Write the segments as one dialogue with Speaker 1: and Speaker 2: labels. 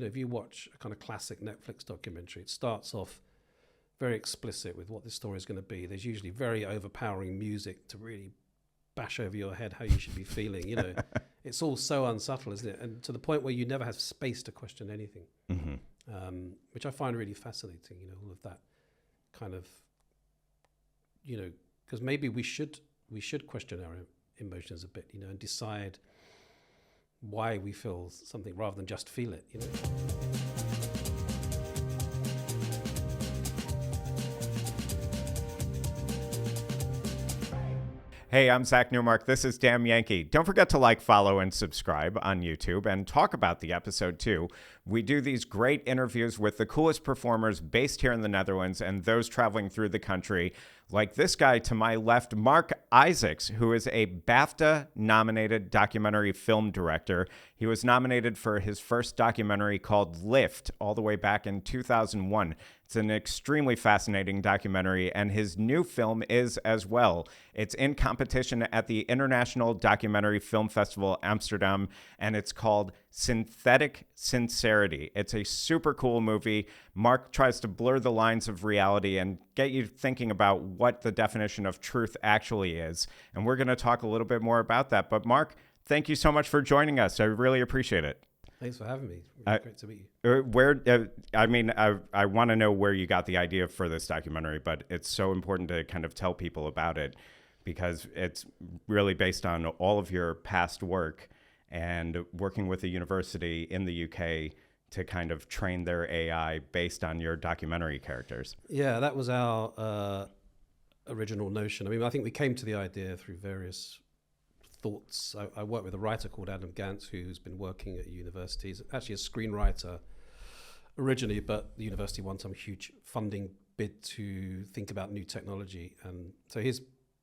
Speaker 1: if you watch a kind of classic Netflix documentary, it starts off very explicit with what this story is going to be. There's usually very overpowering music to really bash over your head how you should be feeling. It's all so unsubtle, isn't it? And to the point where you never have space to question anything, which I find really fascinating. All of that kind of, because maybe we should question our emotions a bit, and decide why we feel something rather than just feel it.
Speaker 2: Hey, I'm Zach Newmark. This is Dam Yankee. Don't forget to like, follow, and subscribe on YouTube and talk about the episode too. We do these great interviews with the coolest performers based here in the Netherlands and those traveling through the country, like this guy to my left, Marc Isaacs, who is a BAFTA-nominated documentary film director. He was nominated for his first documentary called Lift all the way back in 2001. It's an extremely fascinating documentary, and his new film is as well. It's in competition at the International Documentary Film Festival Amsterdam, and it's called Synthetic Sincerity. It's a super cool movie. Marc tries to blur the lines of reality and get you thinking about what the definition of truth actually is. And we're going to talk a little bit more about that. But Marc, thank you so much for joining us. I really appreciate it.
Speaker 1: Thanks for having me. Really great to meet you.
Speaker 2: I want to know where you got the idea for this documentary, but it's so important to kind of tell people about it because it's really based on all of your past work and working with a university in the UK to kind of train their AI based on your documentary characters.
Speaker 1: Yeah, that was our original notion. I think we came to the idea through various thoughts. I work with a writer called Dam Yankee who's been working at universities, actually a screenwriter originally, but the university won some huge funding bid to think about new technology. And so he's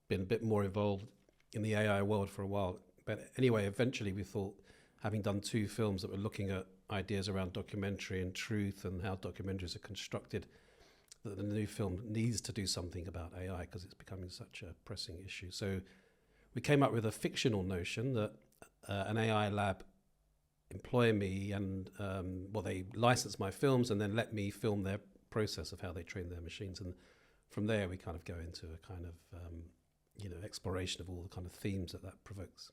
Speaker 1: been a bit more involved in the AI world for a while. But anyway, eventually we thought, having done 2 films that were looking at ideas around documentary and truth and how documentaries are constructed, that the new film needs to do something about AI because it's becoming such a pressing issue. So we came up with a fictional notion that an AI lab employ me and they license my films and then let me film their process of how they train their machines. And from there, we kind of go into a kind of exploration of all the kind of themes that provokes.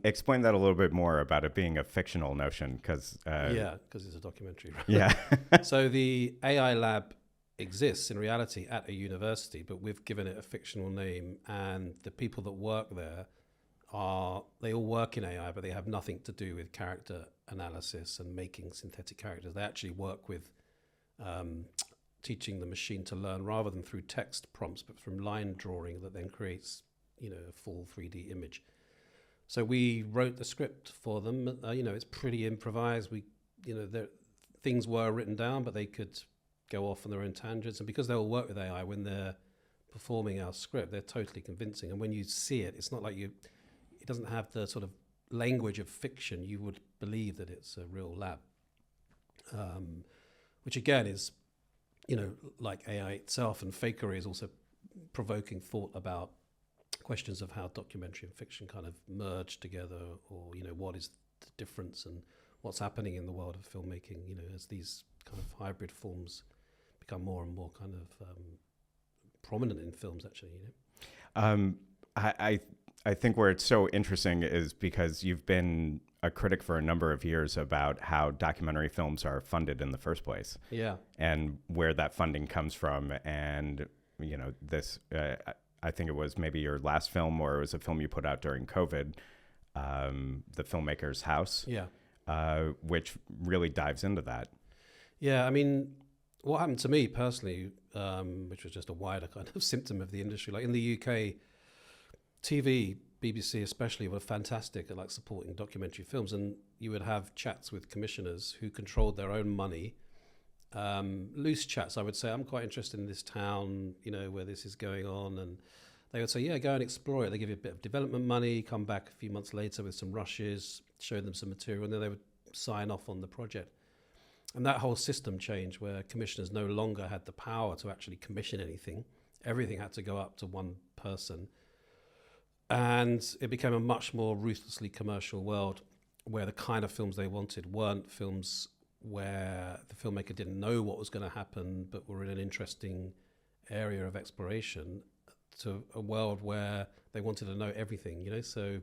Speaker 2: Explain that a little bit more about it being a fictional notion, because
Speaker 1: because it's a documentary. Right?
Speaker 2: Yeah.
Speaker 1: So the AI lab exists in reality at a university, but we've given it a fictional name, and the people that work there they all work in AI, but they have nothing to do with character analysis and making synthetic characters. They actually work with teaching the machine to learn rather than through text prompts, but from line drawing that then creates, a full 3D image. So we wrote the script for them. It's pretty improvised. Things were written down, but they could go off on their own tangents. And because they all work with AI, when they're performing our script, they're totally convincing. And when you see it, it's not like it doesn't have the sort of language of fiction. You would believe that it's a real lab, which again is, like AI itself, and fakery is also provoking thought about questions of how documentary and fiction kind of merge together, or, what is the difference and what's happening in the world of filmmaking, as these kind of hybrid forms become more and more kind of prominent in films, actually.
Speaker 2: I think where it's so interesting is because you've been a critic for a number of years about how documentary films are funded in the first place.
Speaker 1: Yeah. And
Speaker 2: where that funding comes from. And, this, I think it was maybe your last film, or it was a film you put out during COVID, the Filmmaker's House.
Speaker 1: Yeah.
Speaker 2: Which really dives into that.
Speaker 1: Yeah, what happened to me personally, which was just a wider kind of symptom of the industry, like in the UK, TV, BBC especially, were fantastic at like supporting documentary films, and you would have chats with commissioners who controlled their own money. Loose chats, I would say, I'm quite interested in this town, where this is going on, and they would say, yeah, go and explore it. They give you a bit of development money, come back a few months later with some rushes, show them some material, and then they would sign off on the project. And that whole system changed where commissioners no longer had the power to actually commission anything. Everything had to go up to one person. And it became a much more ruthlessly commercial world where the kind of films they wanted weren't films where the filmmaker didn't know what was going to happen, but were in an interesting area of exploration, to a world where they wanted to know everything, so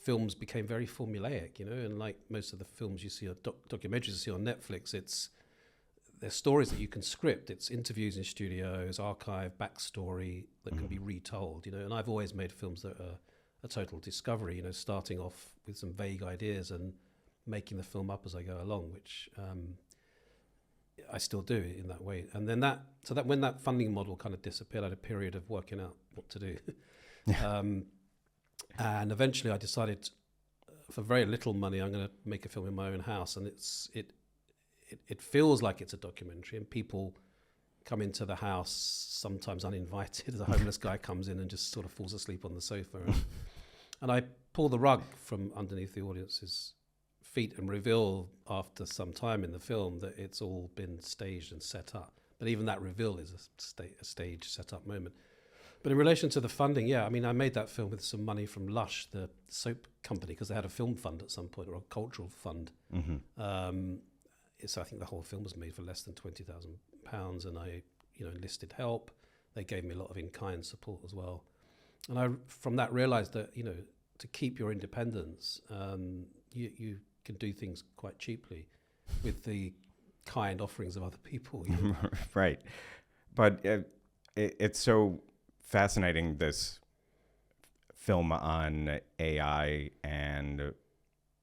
Speaker 1: films became very formulaic, and like most of the films you see, or documentaries you see on Netflix, they're stories that you can script. It's interviews in studios, archive, backstory that can be retold, and I've always made films that are a total discovery, starting off with some vague ideas and making the film up as I go along, which I still do in that way. And then when that funding model kind of disappeared, I had a period of working out what to do. And eventually I decided, for very little money, I'm going to make a film in my own house. And it feels like it's a documentary, and people come into the house sometimes uninvited. The homeless guy comes in and just sort of falls asleep on the sofa. And I pull the rug from underneath the audience's feet and reveal after some time in the film that it's all been staged and set up. But even that reveal is a stage set up moment. But in relation to the funding, I made that film with some money from Lush, the soap company, because they had a film fund at some point, or a cultural fund. So I think the whole film was made for less than £20,000, and I, enlisted help. They gave me a lot of in-kind support as well. And I, from that, realized that, to keep your independence, you can do things quite cheaply with the kind offerings of other people.
Speaker 2: Right. But it's so fascinating, this film on AI and,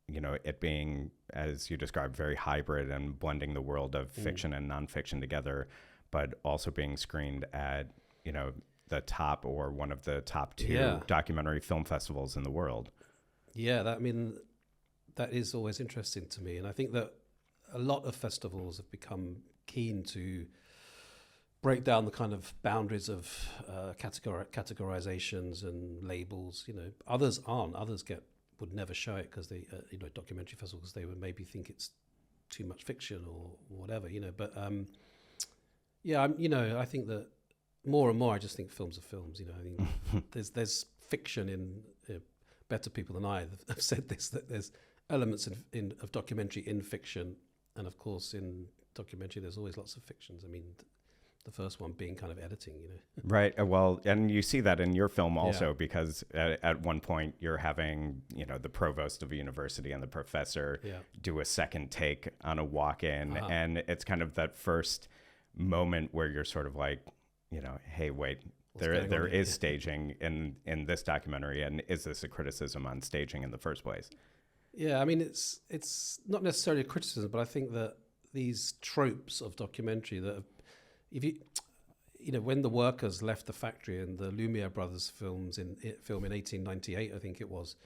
Speaker 2: it being, as you described, very hybrid and blending the world of fiction and nonfiction together, but also being screened at, the top, or one of the top 2 documentary film festivals in the world.
Speaker 1: Yeah, that is always interesting to me. And I think that a lot of festivals have become keen to break down the kind of boundaries of categorizations and labels. Others aren't. Others would never show it because they, documentary festivals, they would maybe think it's too much fiction or whatever, But I think that more and more, I just think films are films. I think there's fiction in better people than I have said this, that there's elements of documentary in fiction, and of course in documentary there's always lots of fictions. The first one being kind of editing,
Speaker 2: Right. Well, and you see that in your film also, because at one point you're having, the provost of a university and the professor do a second take on a walk-in, and it's kind of that first moment where you're sort of like, hey, wait, there is staging in this documentary, and is this a criticism on staging in the first place?
Speaker 1: Yeah, it's not necessarily a criticism, but I think that these tropes of documentary that when the workers left the factory in the Lumiere brothers film in 1898, I think it was,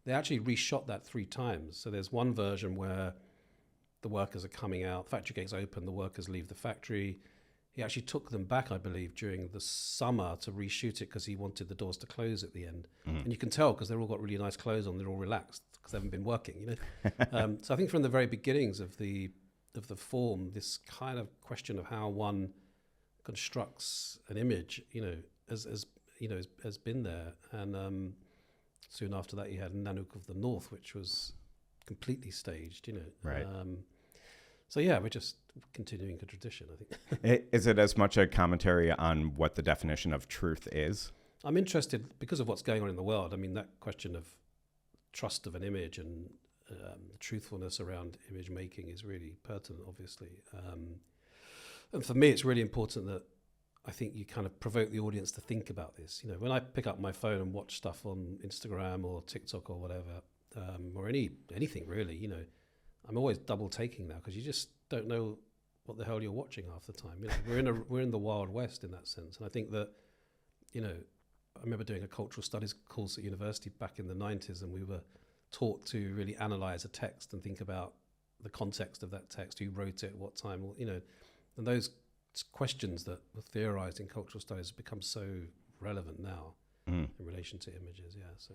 Speaker 1: they actually reshot that 3 times. So there's one version where the workers are coming out, factory gates open, the workers leave the factory. He actually took them back, I believe, during the summer to reshoot it because he wanted the doors to close at the end. And you can tell because they've all got really nice clothes on, they're all relaxed because they haven't been working, So I think from the very beginnings of the form, this kind of question of how one constructs an image, has been there. And soon after that, you had Nanook of the North, which was completely staged,
Speaker 2: Right.
Speaker 1: So we're just continuing a tradition, I think.
Speaker 2: Is it as much a commentary on what the definition of truth is?
Speaker 1: I'm interested because of what's going on in the world. That question of trust of an image and the truthfulness around image making is really pertinent, obviously. And for me, it's really important that I think you kind of provoke the audience to think about this. When I pick up my phone and watch stuff on Instagram or TikTok or whatever, or anything really, I'm always double taking now because you just don't know what the hell you're watching half the time. We're in the Wild West in that sense, and I think that I remember doing a cultural studies course at university back in the 90s, and we were taught to really analyze a text and think about the context of that text, who wrote it, what time, and those questions that were theorized in cultural studies have become so relevant now in relation to images. So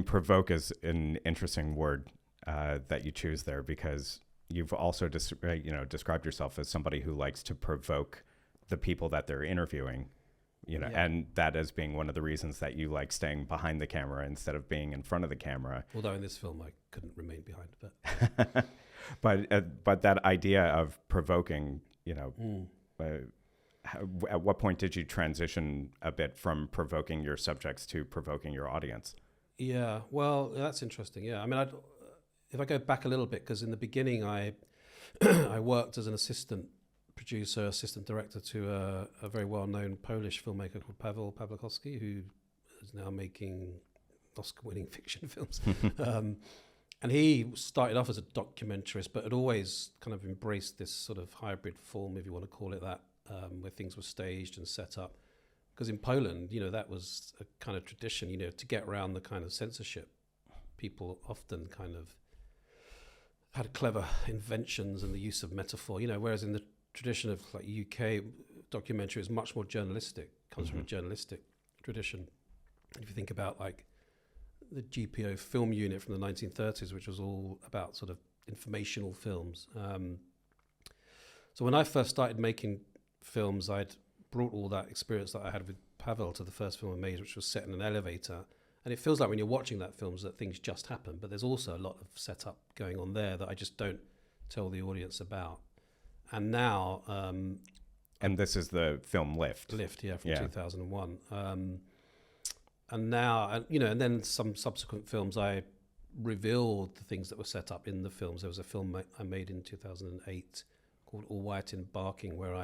Speaker 2: provoke is an interesting word that you choose there, because you've also described yourself as somebody who likes to provoke the people that they're interviewing, and that as being one of the reasons that you like staying behind the camera instead of being in front of the camera.
Speaker 1: Although in this film I couldn't remain behind, but
Speaker 2: But that idea of provoking, at what point did you transition a bit from provoking your subjects to provoking your audience?
Speaker 1: Yeah, well, that's interesting. Yeah, I mean, if I go back a little bit, because in the beginning I I worked as an assistant producer, assistant director to a very well-known Polish filmmaker called Paweł Pawlikowski, who is now making Oscar-winning fiction films. And he started off as a documentarist, but had always kind of embraced this sort of hybrid form, if you want to call it that, where things were staged and set up. Because in Poland, that was a kind of tradition, to get around the kind of censorship. People often kind of had clever inventions and the use of metaphor, whereas in the tradition of like UK documentary is much more journalistic, comes from a journalistic tradition. And if you think about like the GPO film unit from the 1930s, which was all about sort of informational films. So when I first started making films, I'd brought all that experience that I had with Paweł to the first film I made, which was set in an elevator. And it feels like when you're watching that film that things just happen, but there's also a lot of setup going on there that I just don't tell the audience about. And now...
Speaker 2: and this is the film Lift.
Speaker 1: Lift, yeah, from 2001. And now, and then some subsequent films, I revealed the things that were set up in the films. There was a film I made in 2008 called All White in Barking, where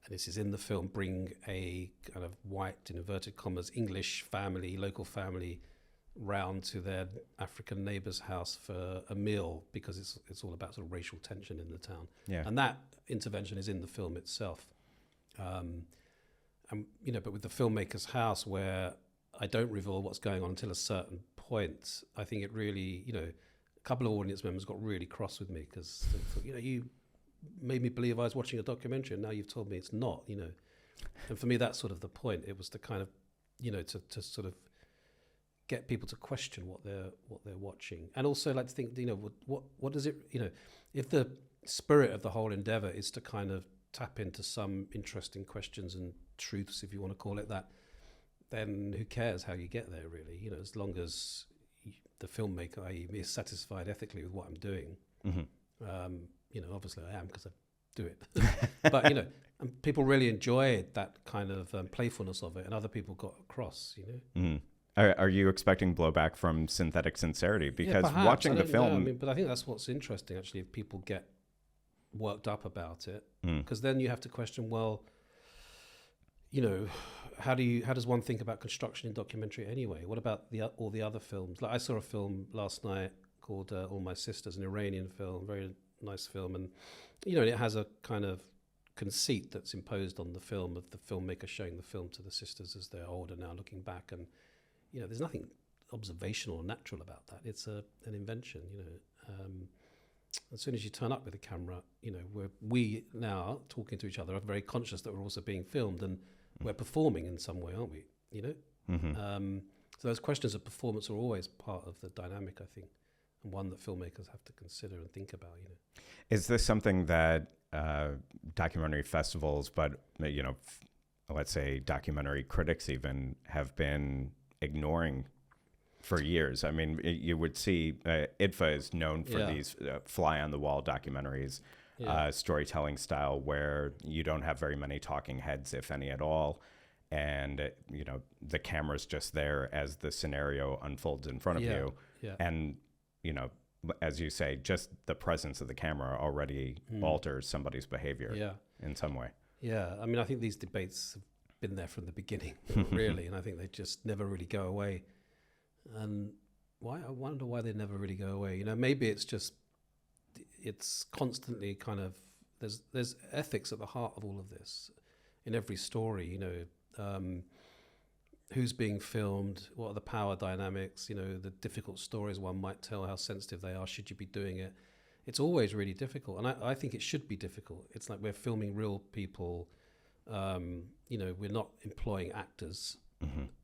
Speaker 1: and this is in the film, bring a kind of white, in inverted commas, English family, local family, round to their African neighbour's house for a meal, because it's all about sort of racial tension in the town. Yeah. And that intervention is in the film itself. But with the filmmaker's house, where I don't reveal what's going on until a certain point, I think it really, a couple of audience members got really cross with me because they thought, you made me believe I was watching a documentary and now you've told me it's not, And for me, that's sort of the point. It was to kind of, to sort of get people to question what they're watching. And also like to think, what does it, if the spirit of the whole endeavor is to kind of tap into some interesting questions and truths, if you want to call it that, then who cares how you get there, really? As long as the filmmaker, i.e. me, is satisfied ethically with what I'm doing. Obviously I am because I do it. But, and people really enjoyed that kind of playfulness of it, and other people got across,
Speaker 2: Are you expecting blowback from Synthetic Sincerity? Because watching the film...
Speaker 1: but I think that's what's interesting, actually, if people get worked up about it. Because then you have to question, well, how does one think about construction in documentary anyway? What about all the other films? Like I saw a film last night called All My Sisters, an Iranian film, very nice film, and it has a kind of conceit that's imposed on the film of the filmmaker showing the film to the sisters as they're older now, looking back, and there's nothing observational or natural about that. It's an invention. As soon as you turn up with a camera, we now talking to each other are very conscious that we're also being filmed and we're performing in some way, aren't we? So those questions of performance are always part of the dynamic, I think, and one that filmmakers have to consider and think about.
Speaker 2: Is this something that documentary festivals, but let's say documentary critics even, have been ignoring for years? I mean, you would see IDFA is known for these fly-on-the-wall documentaries. Storytelling style where you don't have very many talking heads, if any at all, and the camera's just there as the scenario unfolds in front of you, and as you say, just the presence of the camera already alters somebody's behavior in some way.
Speaker 1: I mean, I think these debates have been there from the beginning, really, and I think they just never really go away. And I wonder why they never really go away. Maybe it's constantly kind of, there's ethics at the heart of all of this in every story. Who's being filmed, what are the power dynamics, the difficult stories one might tell, how sensitive they are, should you be doing it? It's always really difficult, and I think it should be difficult. It's like we're filming real people, we're not employing actors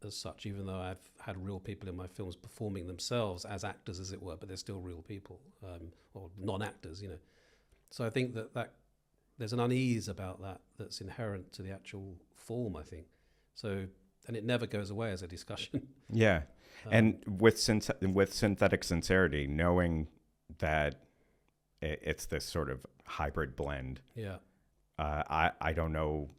Speaker 1: as such, even though I've had real people in my films performing themselves as actors, as it were, but they're still real people, or non-actors, So I think that there's an unease about that's inherent to the actual form, I think. So, and it never goes away as a discussion.
Speaker 2: Yeah. And with Synthetic Sincerity, knowing that it's this sort of hybrid blend.
Speaker 1: Yeah.
Speaker 2: I don't know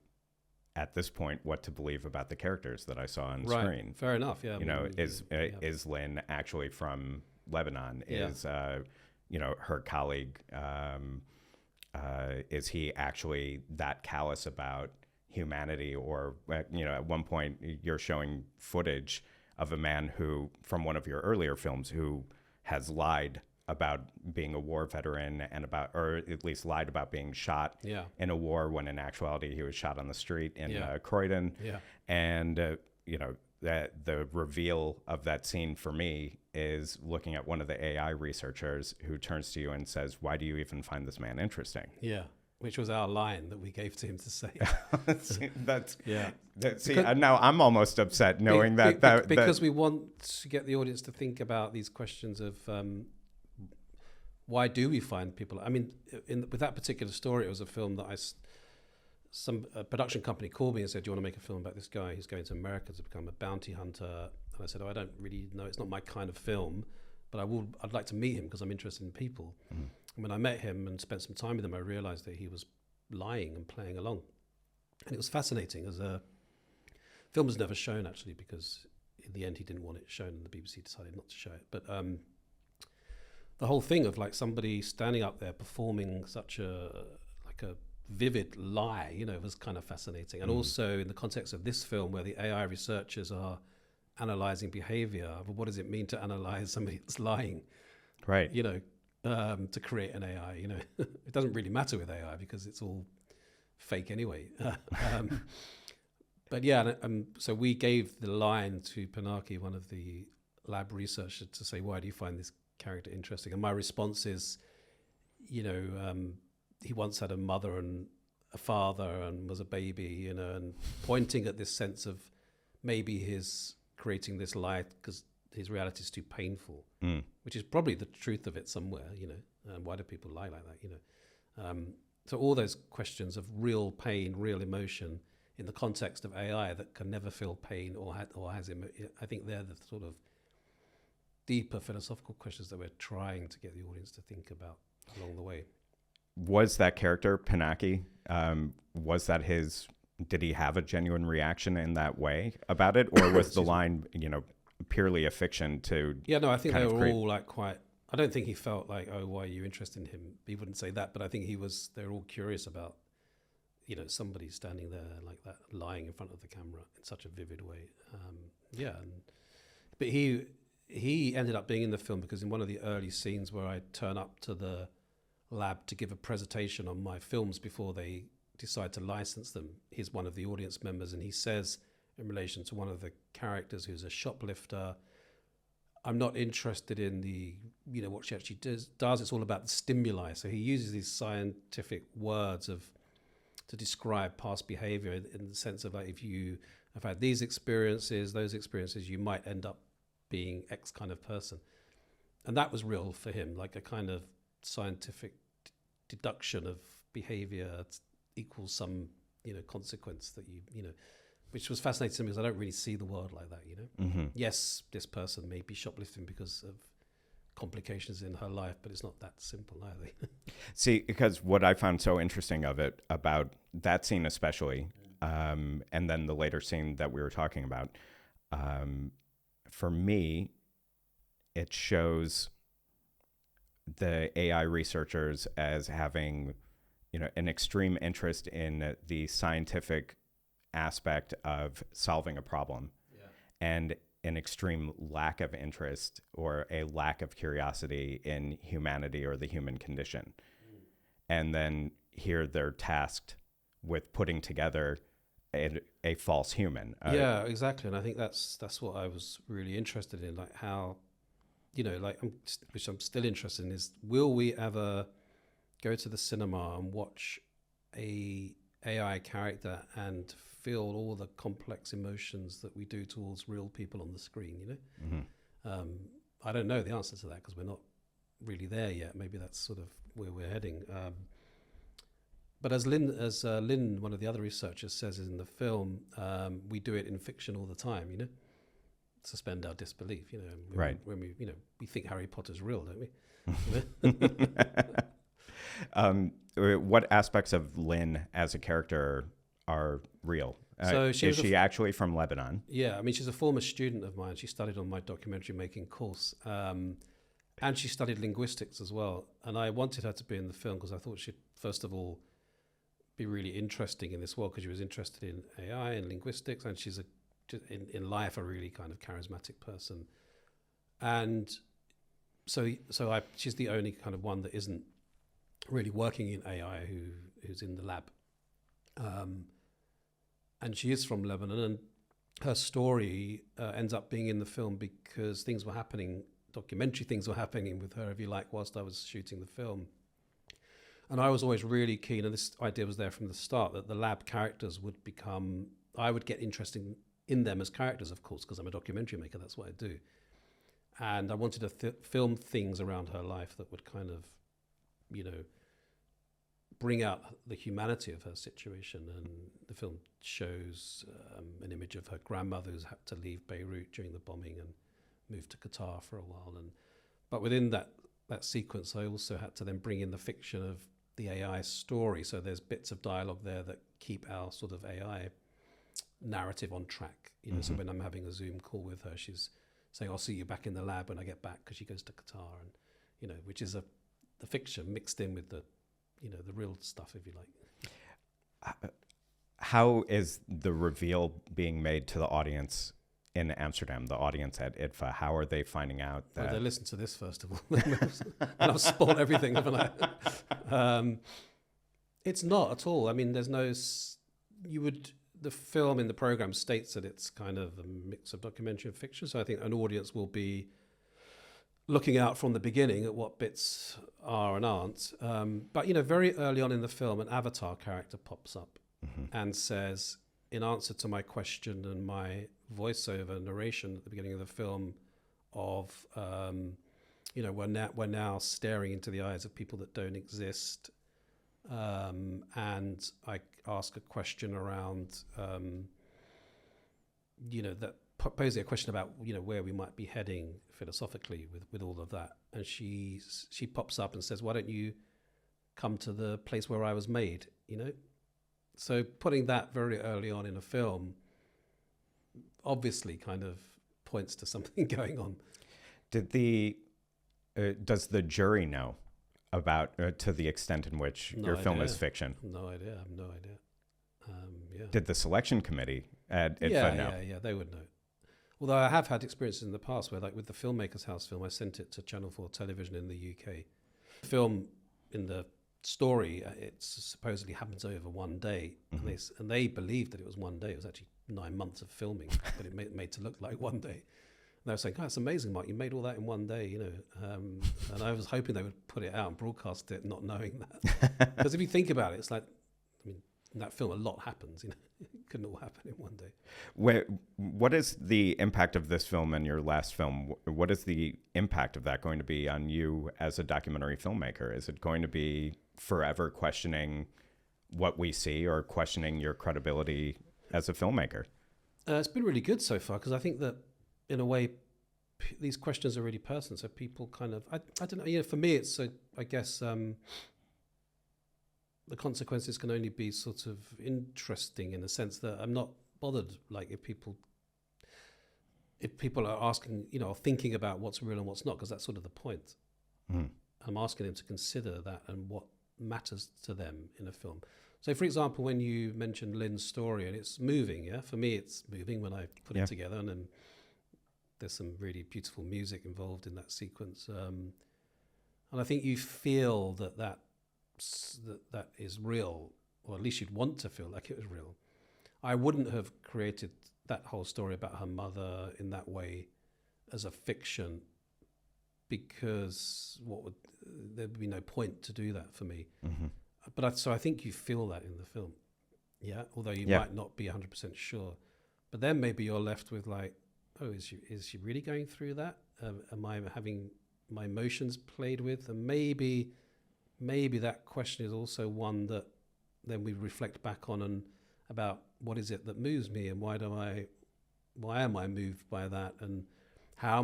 Speaker 2: at this point what to believe about the characters that I saw on screen.
Speaker 1: Fair enough. Yeah.
Speaker 2: Is Lynn actually from Lebanon?
Speaker 1: Yeah.
Speaker 2: Is her colleague? Is he actually that callous about humanity? Or at one point you're showing footage of a man who, from one of your earlier films, who has lied about being a war veteran or at least lied about being shot in a war, when in actuality he was shot on the street in Croydon.
Speaker 1: Yeah.
Speaker 2: And that the reveal of that scene for me is looking at one of the AI researchers who turns to you and says, "Why do you even find this man interesting?"
Speaker 1: Yeah. Which was our line that we gave to him to say.
Speaker 2: Now I'm almost upset knowing
Speaker 1: because we want to get the audience to think about these questions of why do we find people? I mean, with that particular story, it was a film that a production company called me and said, "Do you want to make a film about this guy who's going to America to become a bounty hunter?" And I said, I don't really know. It's not my kind of film, but I'd like to meet him because I'm interested in people. Mm. And when I met him and spent some time with him, I realized that he was lying and playing along. And it was fascinating. As a film was never shown, actually, because in the end he didn't want it shown and the BBC decided not to show it. But the whole thing of like somebody standing up there performing such a vivid lie, was kind of fascinating. And also in the context of this film, where the AI researchers are analyzing behavior, what does it mean to analyze somebody that's lying?
Speaker 2: Right.
Speaker 1: To create an AI, it doesn't really matter with AI because it's all fake anyway. But yeah, so we gave the line to Pinaki, one of the lab researchers, to say, "Why do you find this character interesting?" And my response is, he once had a mother and a father and was a baby, and pointing at this sense of maybe his creating this lie because his reality is too painful, which is probably the truth of it somewhere, why do people lie like that, so all those questions of real pain, real emotion in the context of AI that can never feel pain or has I think they're the sort of deeper philosophical questions that we're trying to get the audience to think about along the way.
Speaker 2: Was that character Pinaki, did he have a genuine reaction in that way about it, or was the line, purely a fiction to? Yeah, no,
Speaker 1: I think they were all like quite. I don't think he felt like, "Oh, why are you interested in him?" He wouldn't say that, but I think they're all curious about, somebody standing there like that, lying in front of the camera in such a vivid way. But he ended up being in the film because in one of the early scenes where I turn up to the lab to give a presentation on my films before they decide to license them, he's one of the audience members, and he says, in relation to one of the characters who's a shoplifter, "I'm not interested in the, what she actually does. It's all about the stimuli." So he uses these scientific words to describe past behavior in the sense of like, if you have had these experiences, those experiences, you might end up being X kind of person. And that was real for him, like a kind of scientific deduction of behavior equals some, consequence that which was fascinating to me because I don't really see the world like that, Mm-hmm. Yes, this person may be shoplifting because of complications in her life, but it's not that simple either.
Speaker 2: See, because what I found so interesting about that scene especially, and then the later scene that we were talking about, for me, it shows the AI researchers as having, an extreme interest in the scientific aspect of solving a problem, and an extreme lack of interest or a lack of curiosity in humanity or the human condition. And then here they're tasked with putting together a false human.
Speaker 1: Yeah, exactly. And I think that's what I was really interested in, like how, which I'm still interested in, is will we ever go to the cinema and watch a AI character and feel all the complex emotions that we do towards real people on the screen, Mm-hmm. I don't know the answer to that because we're not really there yet. Maybe that's sort of where we're heading. But as Lynn, one of the other researchers, says in the film, we do it in fiction all the time, suspend our disbelief,
Speaker 2: right.
Speaker 1: When we think Harry Potter's real, don't we?
Speaker 2: What aspects of Lynn as a character are real?
Speaker 1: So
Speaker 2: is she actually from Lebanon?
Speaker 1: Yeah, I mean, she's a former student of mine. She studied on my documentary making course. And she studied linguistics as well. And I wanted her to be in the film because I thought she'd, first of all, be really interesting in this world because she was interested in AI and linguistics. And she's, in life, a really kind of charismatic person. And she's the only kind of one that isn't really working in AI who's in the lab. And she is from Lebanon. And her story ends up being in the film because things were happening, documentary things were happening with her, if you like, whilst I was shooting the film. And I was always really keen, and this idea was there from the start, that the lab characters would become, I would get interested in them as characters, of course, because I'm a documentary maker, that's what I do. And I wanted to film things around her life that would kind of, bring out the humanity of her situation. And the film shows an image of her grandmother who's had to leave Beirut during the bombing and moved to Qatar for a while. But within that sequence, I also had to then bring in the fiction of the AI story. So there's bits of dialogue there that keep our sort of AI narrative on track. So when I'm having a Zoom call with her, she's saying, "I'll see you back in the lab when I get back," because she goes to Qatar, and which is the fiction mixed in with the the real stuff, if you like.
Speaker 2: How is the reveal being made to the audience in Amsterdam, the audience at IDFA? How are they finding out that?
Speaker 1: Well, they listen to this first of all. And I've spoiled everything, haven't I? It's not at all. I mean, there's no. The film in the program states that it's kind of a mix of documentary and fiction. So I think an audience will be looking out from the beginning at what bits are and aren't. But very early on in the film, an avatar character pops up and says, in answer to my question and my voiceover narration at the beginning of the film of, we're now staring into the eyes of people that don't exist. And I ask a question around, that posing a question about, where we might be heading philosophically with all of that. And she pops up and says, "Why don't you come to the place where I was made?" So putting that very early on in a film obviously kind of points to something going on.
Speaker 2: Does the jury know about to the extent in which your film is fiction?
Speaker 1: No idea. I have no idea. Yeah.
Speaker 2: Did the selection committee at IDFA know?
Speaker 1: Yeah, they would know. Although I have had experiences in the past where, like with the Filmmakers House film, I sent it to Channel 4 television in the UK. The film in the story, it supposedly happens over one day, and they believed that it was one day. It was actually 9 months of filming, but it made to look like one day. And they were saying, "Oh, it's amazing, Mark, you made all that in one day," And I was hoping they would put it out and broadcast it, not knowing that. Because if you think about it, it's like, in that film, a lot happens. It couldn't all happen in one day.
Speaker 2: What is the impact of this film and your last film? What is the impact of that going to be on you as a documentary filmmaker? Is it going to be forever questioning what we see or questioning your credibility as a filmmaker?
Speaker 1: It's been really good so far because I think that, in a way, these questions are really personal. So people kind of, I don't know, for me, it's, I guess, the consequences can only be sort of interesting in the sense that I'm not bothered, like if people are asking, or thinking about what's real and what's not, because that's sort of the point. I'm asking them to consider that and what matters to them in a film. So, for example, when you mentioned Lynn's story, and it's moving, for me it's moving when I put it together, and then there's some really beautiful music involved in that sequence. And I think you feel that is real, or at least you'd want to feel like it was real. I wouldn't have created that whole story about her mother in that way as a fiction, because there'd be no point to do that for me. So I think you feel that in the film, although you might not be 100% sure. But then maybe you're left with like, oh, is she really going through that? Am I having my emotions played with? And maybe that question is also one that then we reflect back on and about what is it that moves me, and why am I moved by that, and how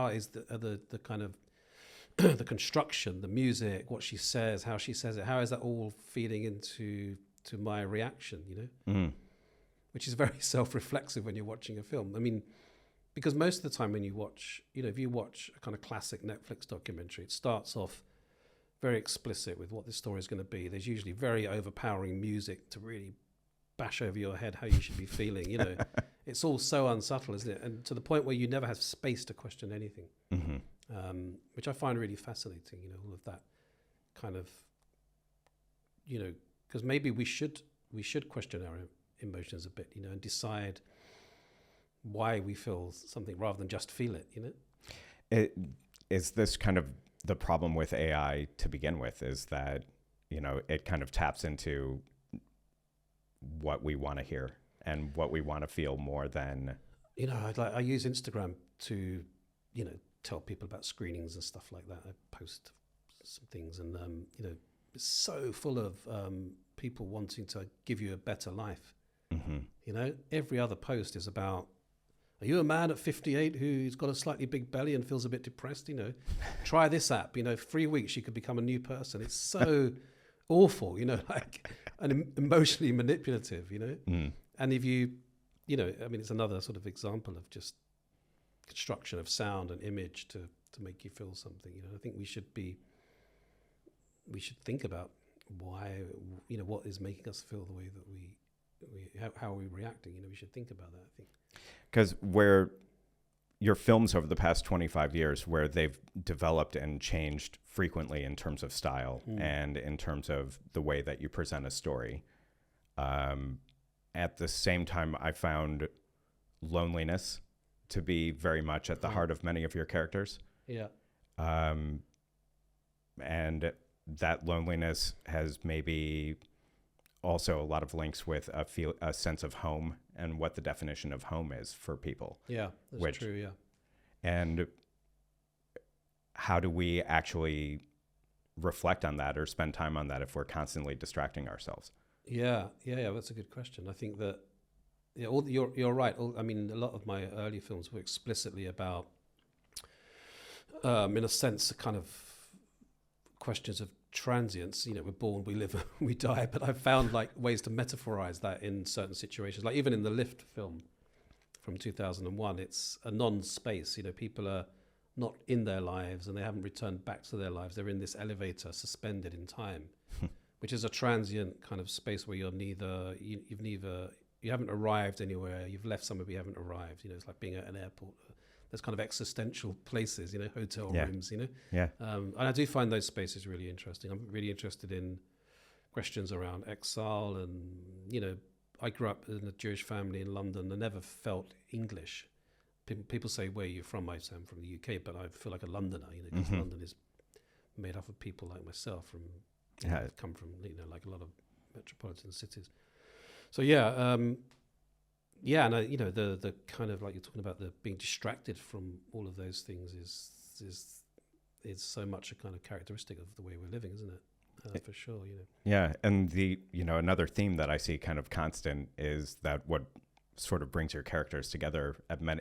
Speaker 1: is the kind of the construction, the music, what she says, how she says it, how is that all feeding into my reaction, which is very self-reflexive when you're watching a film. I mean, because most of the time when you watch, if you watch a kind of classic Netflix documentary, it starts off very explicit with what this story is going to be. There's usually very overpowering music to really bash over your head how you should be feeling. It's all so unsubtle, isn't it? And to the point where you never have space to question anything, which I find really fascinating. All of that kind of, because maybe we should question our emotions a bit, and decide why we feel something rather than just feel it.
Speaker 2: Is this kind of the problem with AI to begin with, is that, it kind of taps into what we want to hear and what we want to feel more than...
Speaker 1: I use Instagram to, tell people about screenings and stuff like that. I post some things and, it's so full of people wanting to give you a better life. Every other post is about, are you a man at 58 who's got a slightly big belly and feels a bit depressed? Try this app. 3 weeks you could become a new person. It's so awful, and emotionally manipulative, And if you, it's another sort of example of just construction of sound and image to make you feel something. I think we should think about why, what is making us feel the way that how are we reacting? We should think about that, I think.
Speaker 2: Because where your films over the past 25 years, where they've developed and changed frequently in terms of style and in terms of the way that you present a story, at the same time, I found loneliness to be very much at the heart of many of your characters.
Speaker 1: Yeah.
Speaker 2: And that loneliness has maybe also a lot of links with a sense of home and what the definition of home is for people.
Speaker 1: Yeah, that's true, yeah.
Speaker 2: And how do we actually reflect on that or spend time on that if we're constantly distracting ourselves?
Speaker 1: Yeah, that's a good question. I think that, you're right. A lot of my early films were explicitly about, in a sense, kind of questions of transience. We're born, we live, we die. But I've found ways to metaphorize that in certain situations. Like even in the Lift film from 2001, it's a non-space. People are not in their lives and they haven't returned back to their lives. They're in this elevator suspended in time, which is a transient kind of space where you haven't arrived anywhere. You've left somewhere, but you haven't arrived. It's like being at an airport. There's kind of existential places, hotel rooms,
Speaker 2: Yeah.
Speaker 1: And I do find those spaces really interesting. I'm really interested in questions around exile and, I grew up in a Jewish family in London. I never felt English. People say, where are you from? I say I'm from the UK, but I feel like a Londoner, because London is made up of people like myself from, come from, like a lot of metropolitan cities. So, and the kind of like you're talking about, the being distracted from all of those things is so much a kind of characteristic of the way we're living, isn't it? For sure,
Speaker 2: Yeah, and the another theme that I see kind of constant is that what sort of brings your characters together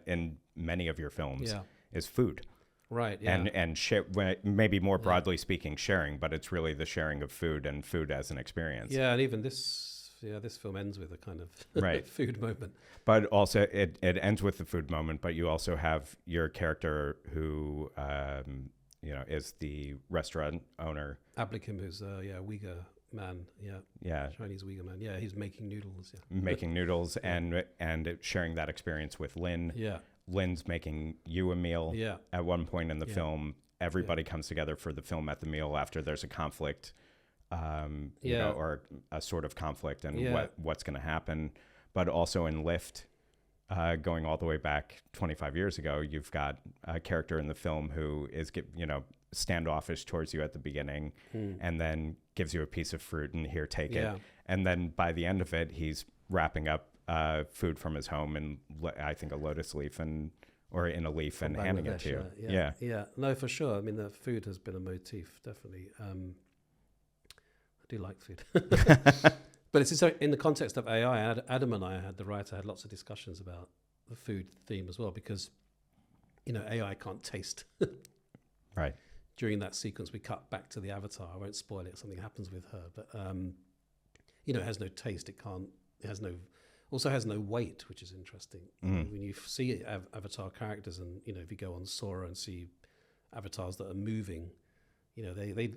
Speaker 2: in many of your films is food.
Speaker 1: Right. Yeah.
Speaker 2: And maybe more broadly speaking, sharing, but it's really the sharing of food and food as an experience.
Speaker 1: Yeah, and even this film ends with a kind of food moment.
Speaker 2: But also it ends with the food moment, but you also have your character who, is the restaurant owner.
Speaker 1: Ablikim, who's a Uyghur man, Chinese Uyghur man. Yeah, he's making noodles. Yeah.
Speaker 2: Making noodles and sharing that experience with Lynn.
Speaker 1: Yeah.
Speaker 2: Lynn's making you a meal.
Speaker 1: Yeah.
Speaker 2: At one point in the film, everybody comes together for the film at the meal after there's a conflict. Or a sort of conflict and what's going to happen. But also in Lift, going all the way back 25 years ago, you've got a character in the film who is, standoffish towards you at the beginning and then gives you a piece of fruit and here, take it. And then by the end of it, he's wrapping up food from his home and I think a lotus leaf or in a leaf and handing it to you.
Speaker 1: Yeah. No, for sure. I mean, the food has been a motif, definitely. I do like food. But it's in the context of AI. Adam and I, the writer, had lots of discussions about the food theme as well, because, AI can't taste.
Speaker 2: Right.
Speaker 1: during that sequence, we cut back to the avatar. I won't spoil it. Something happens with her, but you know, it has no taste. It has no weight, which is interesting. When you see avatar characters, and you know, if you go on Sora and see avatars that are moving, you know, they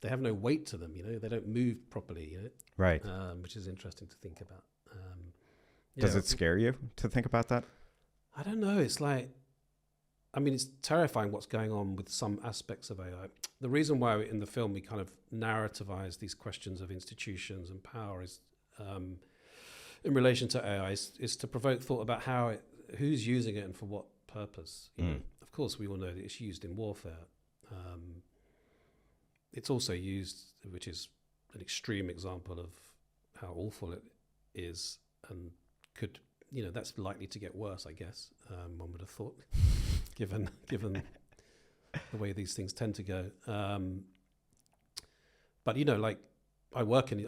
Speaker 1: have no weight to them. You know, they don't move properly. You know,
Speaker 2: right?
Speaker 1: Which is interesting to think about.
Speaker 2: Does it scare you to think about that?
Speaker 1: I don't know. It's like, I mean, it's terrifying what's going on with some aspects of AI. The reason why in the film we kind of narrativize these questions of institutions and power is, in relation to AI, is to provoke thought about who's using it and for what purpose. You know, of course, we all know that it's used in warfare. It's also used, which is an extreme example of how awful it is, and could, you know, that's likely to get worse, I guess. One would have thought, given the way these things tend to go. But you know, like I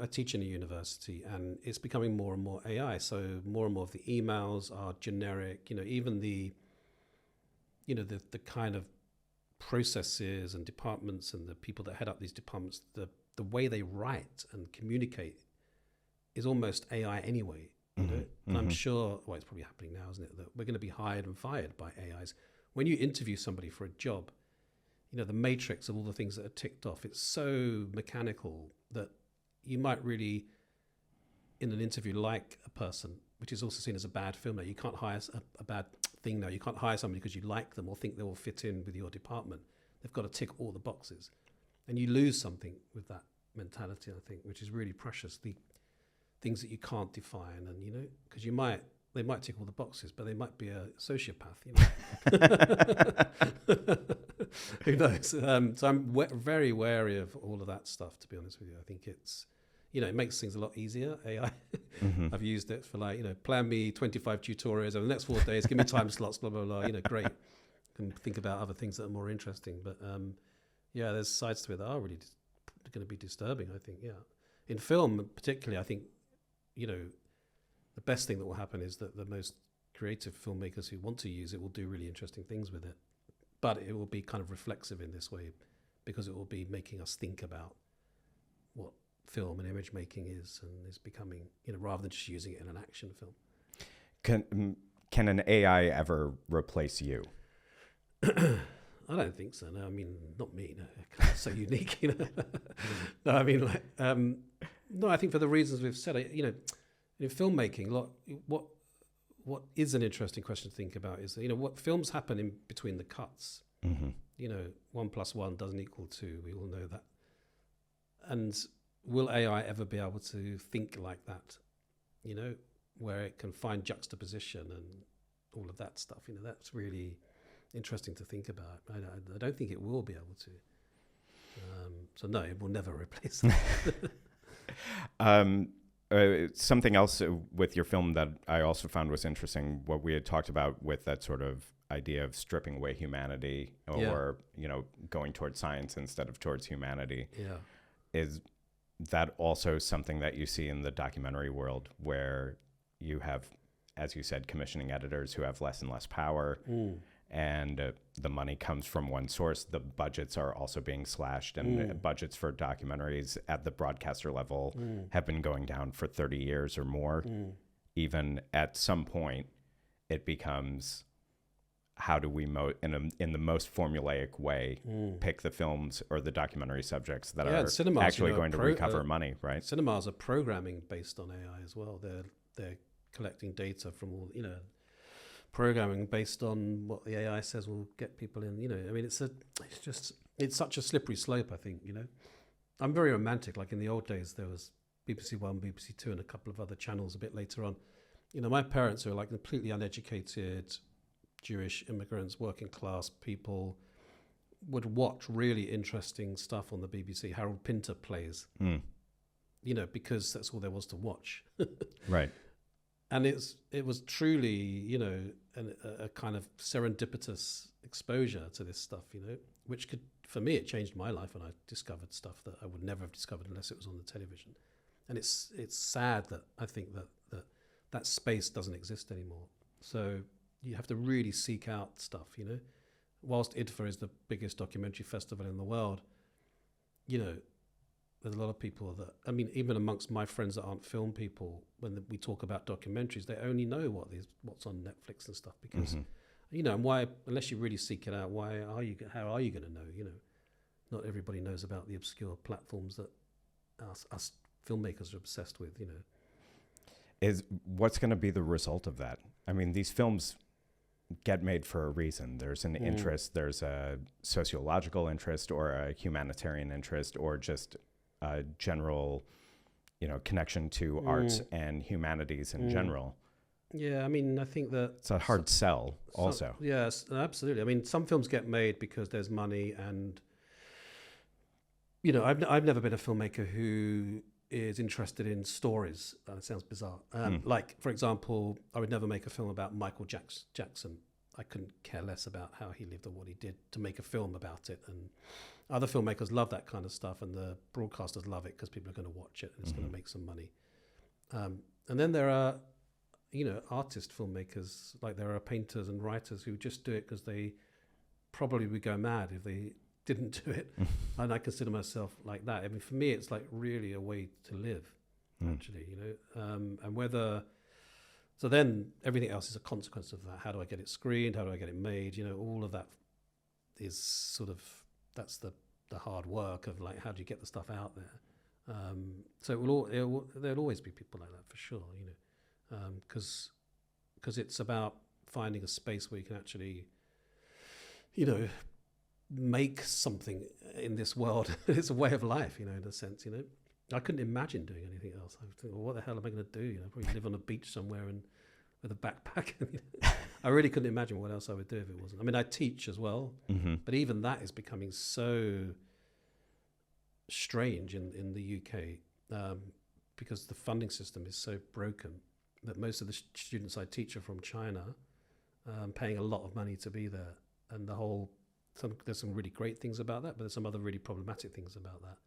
Speaker 1: teach in a university, and it's becoming more and more AI. So more and more of the emails are generic. You know, even the kind of processes and departments and the people that head up these departments, the way they write and communicate is almost AI anyway. You know, and I'm sure, well, it's probably happening now, isn't it, that we're going to be hired and fired by AIs. When you interview somebody for a job, you know, the matrix of all the things that are ticked off, it's so mechanical that you might really, in an interview, like a person, which is also seen as a bad film now. You can't hire a bad thing now. You can't hire somebody because you like them or think they will fit in with your department. They've got to tick all the boxes. And you lose something with that mentality, I think, which is really precious. The things that you can't define, and you know, because they might tick all the boxes, but they might be a sociopath, you know. Who knows? So I'm very wary of all of that stuff, to be honest with you. I think it's, you know, it makes things a lot easier, AI. I've used it for, like, you know, plan me 25 tutorials over the next 4 days, give me time slots, blah, blah, blah, you know, great. Can think about other things that are more interesting. But yeah, there's sides to it that are really going to be disturbing, I think, yeah. In film particularly, I think, you know, the best thing that will happen is that the most creative filmmakers who want to use it will do really interesting things with it. But it will be kind of reflexive in this way, because it will be making us think about what film and image making is, and is becoming, you know, rather than just using it in an action film.
Speaker 2: Can an AI ever replace you?
Speaker 1: I don't think so. No, I mean, not me. No, it's so unique, you know. No, I mean, like, no, I think for the reasons we've said, you know, in filmmaking, what is an interesting question to think about is, you know, what films happen in between the cuts. You know, 1 + 1 doesn't equal 2. We all know that. And will AI ever be able to think like that? You know, where it can find juxtaposition and all of that stuff. You know, that's really interesting to think about. I don't think it will be able to. So no, it will never replace that.
Speaker 2: Something else with your film that I also found was interesting, what we had talked about with that sort of idea of stripping away humanity, or, you know, going towards science instead of towards humanity. Yeah. Is that also something that you see in the documentary world, where you have, as you said, commissioning editors who have less and less power, and the money comes from one source? The budgets are also being slashed, and budgets for documentaries at the broadcaster level have been going down for 30 years or more. Even at some point, it becomes, how do we, in the most formulaic way, pick the films or the documentary subjects that are cinemas, actually, you know, going to recover money, right?
Speaker 1: Cinemas are programming based on AI as well. They're collecting data from all, you know, programming based on what the AI says will get people in. You know, I mean, it's such a slippery slope, I think, you know. I'm very romantic. Like in the old days, there was BBC One, BBC Two, and a couple of other channels a bit later on. You know, my parents who are like completely uneducated Jewish immigrants, working class people, would watch really interesting stuff on the BBC. Harold Pinter plays, you know, because that's all there was to watch.
Speaker 2: Right.
Speaker 1: And it was truly, you know, a kind of serendipitous exposure to this stuff, you know, which could, for me, it changed my life, and I discovered stuff that I would never have discovered unless it was on the television. And it's sad that I think that space doesn't exist anymore. So you have to really seek out stuff, you know. whilst IDFA is the biggest documentary festival in the world, you know, there's a lot of people that, I mean, even amongst my friends that aren't film people, when we talk about documentaries, they only know what's on Netflix and stuff because, you know, and why, unless you really seek it out, how are you going to know, you know? Not everybody knows about the obscure platforms that us filmmakers are obsessed with, you know.
Speaker 2: What's going to be the result of that? I mean, these films get made for a reason. There's an interest, there's a sociological interest or a humanitarian interest or just a general, you know, connection to arts and humanities in general.
Speaker 1: Yeah, I mean, I think that...
Speaker 2: It's a hard sell also.
Speaker 1: Yes, absolutely. I mean, some films get made because there's money and, you know, I've never been a filmmaker who is interested in stories. It sounds bizarre. Like, for example, I would never make a film about Michael Jackson. I couldn't care less about how he lived or what he did to make a film about it. And other filmmakers love that kind of stuff, and the broadcasters love it because people are going to watch it and it's going to make some money. And then there are, you know, artist filmmakers, like there are painters and writers who just do it because they probably would go mad if they didn't do it. And I consider myself like that. I mean, for me, it's like really a way to live, actually, you know, and whether... So then everything else is a consequence of that. How do I get it screened? How do I get it made? You know, all of that is sort of, that's the hard work of like, how do you get the stuff out there? So there'll always be people like that for sure, you know, because it's about finding a space where you can actually, you know, make something in this world. It's a way of life, you know, in a sense, you know. I couldn't imagine doing anything else. I would think, well, what the hell am I going to do? You know, probably live on a beach somewhere and with a backpack. I really couldn't imagine what else I would do if it wasn't. I mean, I teach as well, but even that is becoming so strange in the UK because the funding system is so broken that most of the students I teach are from China, paying a lot of money to be there, and there's some really great things about that, but there's some other really problematic things about that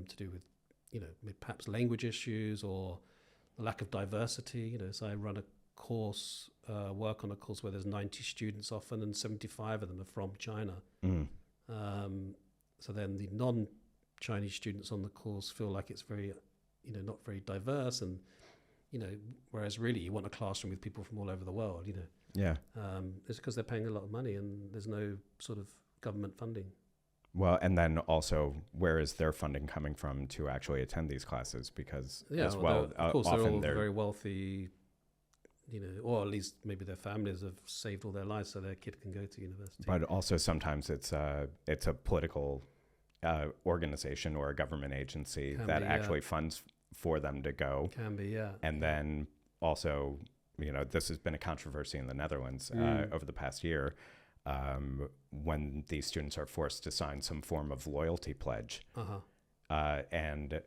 Speaker 1: to do with, you know, perhaps language issues or the lack of diversity. You know, so I run a course, work on a course where there's 90 students often, and 75 of them are from China. So then the non-Chinese students on the course feel like it's very, you know, not very diverse, and you know, whereas really you want a classroom with people from all over the world. You know,
Speaker 2: yeah,
Speaker 1: it's because they're paying a lot of money and there's no sort of government funding.
Speaker 2: Well, and then also, where is their funding coming from to actually attend these classes? Because of course,
Speaker 1: often they're all very wealthy, you know, or at least maybe their families have saved all their lives so their kid can go to university.
Speaker 2: But also sometimes it's a political organization or a government agency that actually funds for them to go.
Speaker 1: Can be, yeah.
Speaker 2: And then also, you know, this has been a controversy in the Netherlands over the past year. When these students are forced to sign some form of loyalty pledge and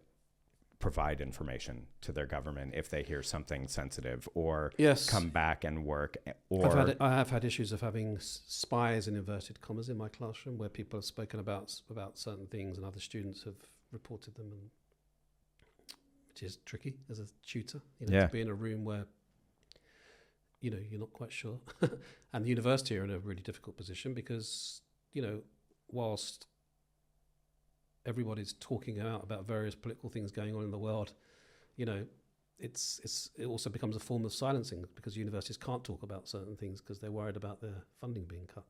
Speaker 2: provide information to their government if they hear something sensitive or come back and work. Or
Speaker 1: I have had issues of having spies in inverted commas in my classroom where people have spoken about certain things and other students have reported them, and which is tricky as a tutor, you know, to be in a room where, you know, you're not quite sure. And the university are in a really difficult position because, you know, whilst everybody's talking out about various political things going on in the world, you know, it also becomes a form of silencing because universities can't talk about certain things because they're worried about their funding being cut.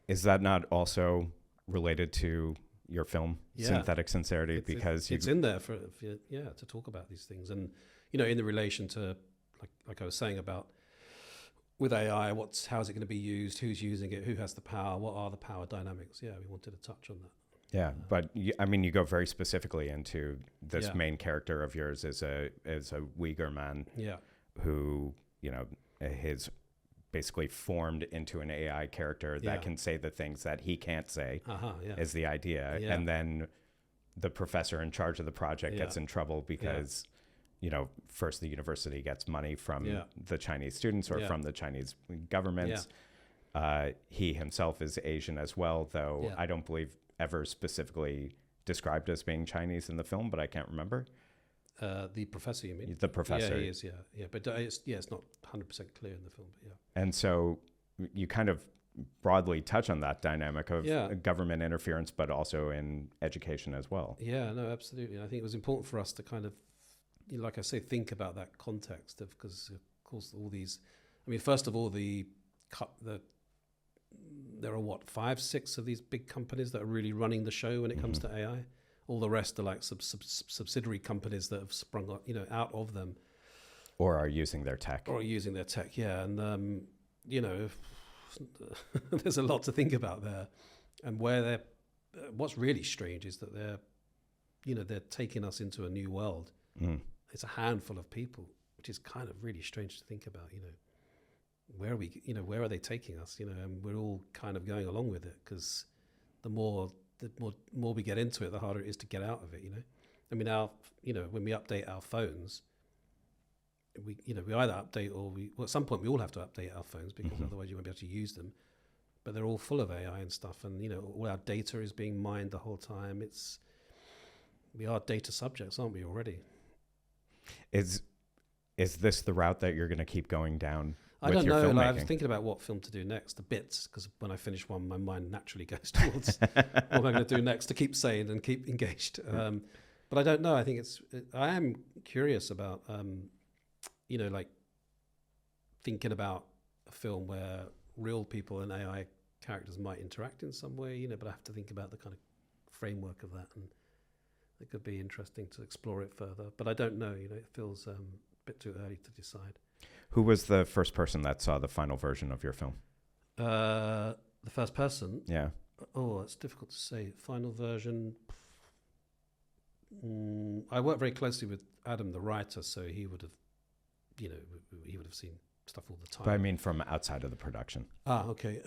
Speaker 2: Is that not also related to your film, Synthetic Sincerity? Because
Speaker 1: it's in there for to talk about these things. And, you know, in the relation to, like I was saying about, with AI, how is it going to be used? Who's using it? Who has the power? What are the power dynamics? Yeah, we wanted to touch on that.
Speaker 2: Yeah, but I mean, you go very specifically into this main character of yours as a Uyghur man. Yeah. Who, you know, his basically formed into an AI character that can say the things that he can't say. Is the idea, and then the professor in charge of the project gets in trouble because. You know, first the university gets money from the Chinese students or from the Chinese government. He himself is Asian as well, though I don't believe ever specifically described as being Chinese in the film, but I can't remember.
Speaker 1: The professor, you mean?
Speaker 2: The professor.
Speaker 1: Yeah, he is, but it's not 100% clear in the film, but
Speaker 2: And so you kind of broadly touch on that dynamic of
Speaker 1: Yeah.
Speaker 2: government interference, but also in education as well.
Speaker 1: Yeah, no, absolutely. I think it was important for us to kind of, like I say, think about that context of, because of course all these, I mean, first of all, there are what, 5, 6 of these big companies that are really running the show when it comes to AI. All the rest are like subsidiary companies that have sprung up, out of them.
Speaker 2: Or are using their tech.
Speaker 1: Yeah. And, there's a lot to think about there. And what's really strange is that they're taking us into a new world. It's a handful of people, which is kind of really strange to think about, where are they taking us, and we're all kind of going along with it, because the more we get into it, the harder it is to get out of it, I mean, when we update our phones, we either update or at some point we all have to update our phones, because otherwise you won't be able to use them. But they're all full of AI and stuff, and all our data is being mined the whole time. We are data subjects, aren't we, already?
Speaker 2: Is this the route that you're going to keep going down?
Speaker 1: I don't know. Like, I was thinking about what film to do next, the bits, because when I finish one, my mind naturally goes towards what am I going to do next to keep sane and keep engaged. But I don't know. I think I am curious about, like thinking about a film where real people and AI characters might interact in some way, but I have to think about the kind of framework of that, and it could be interesting to explore it further. But I don't know. It feels a bit too early to decide.
Speaker 2: Who was the first person that saw the final version of your film?
Speaker 1: The first person?
Speaker 2: Yeah.
Speaker 1: Oh, it's difficult to say. Final version. I work very closely with Adam, the writer, so he would have, he would have seen stuff all the time.
Speaker 2: But I mean, from outside of the production.
Speaker 1: Okay.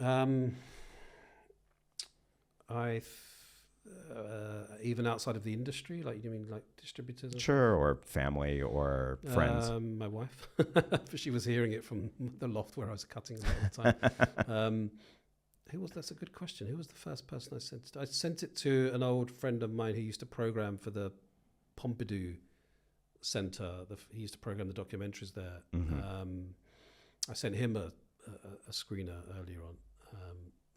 Speaker 1: Even outside of the industry, like, you mean like distributors?
Speaker 2: Sure, or family or friends.
Speaker 1: My wife, she was hearing it from the loft where I was cutting it all the time. That's a good question. Who was the first person I sent it to? I sent it to an old friend of mine who used to program for the Pompidou Center. He used to program the documentaries there. I sent him a screener earlier on,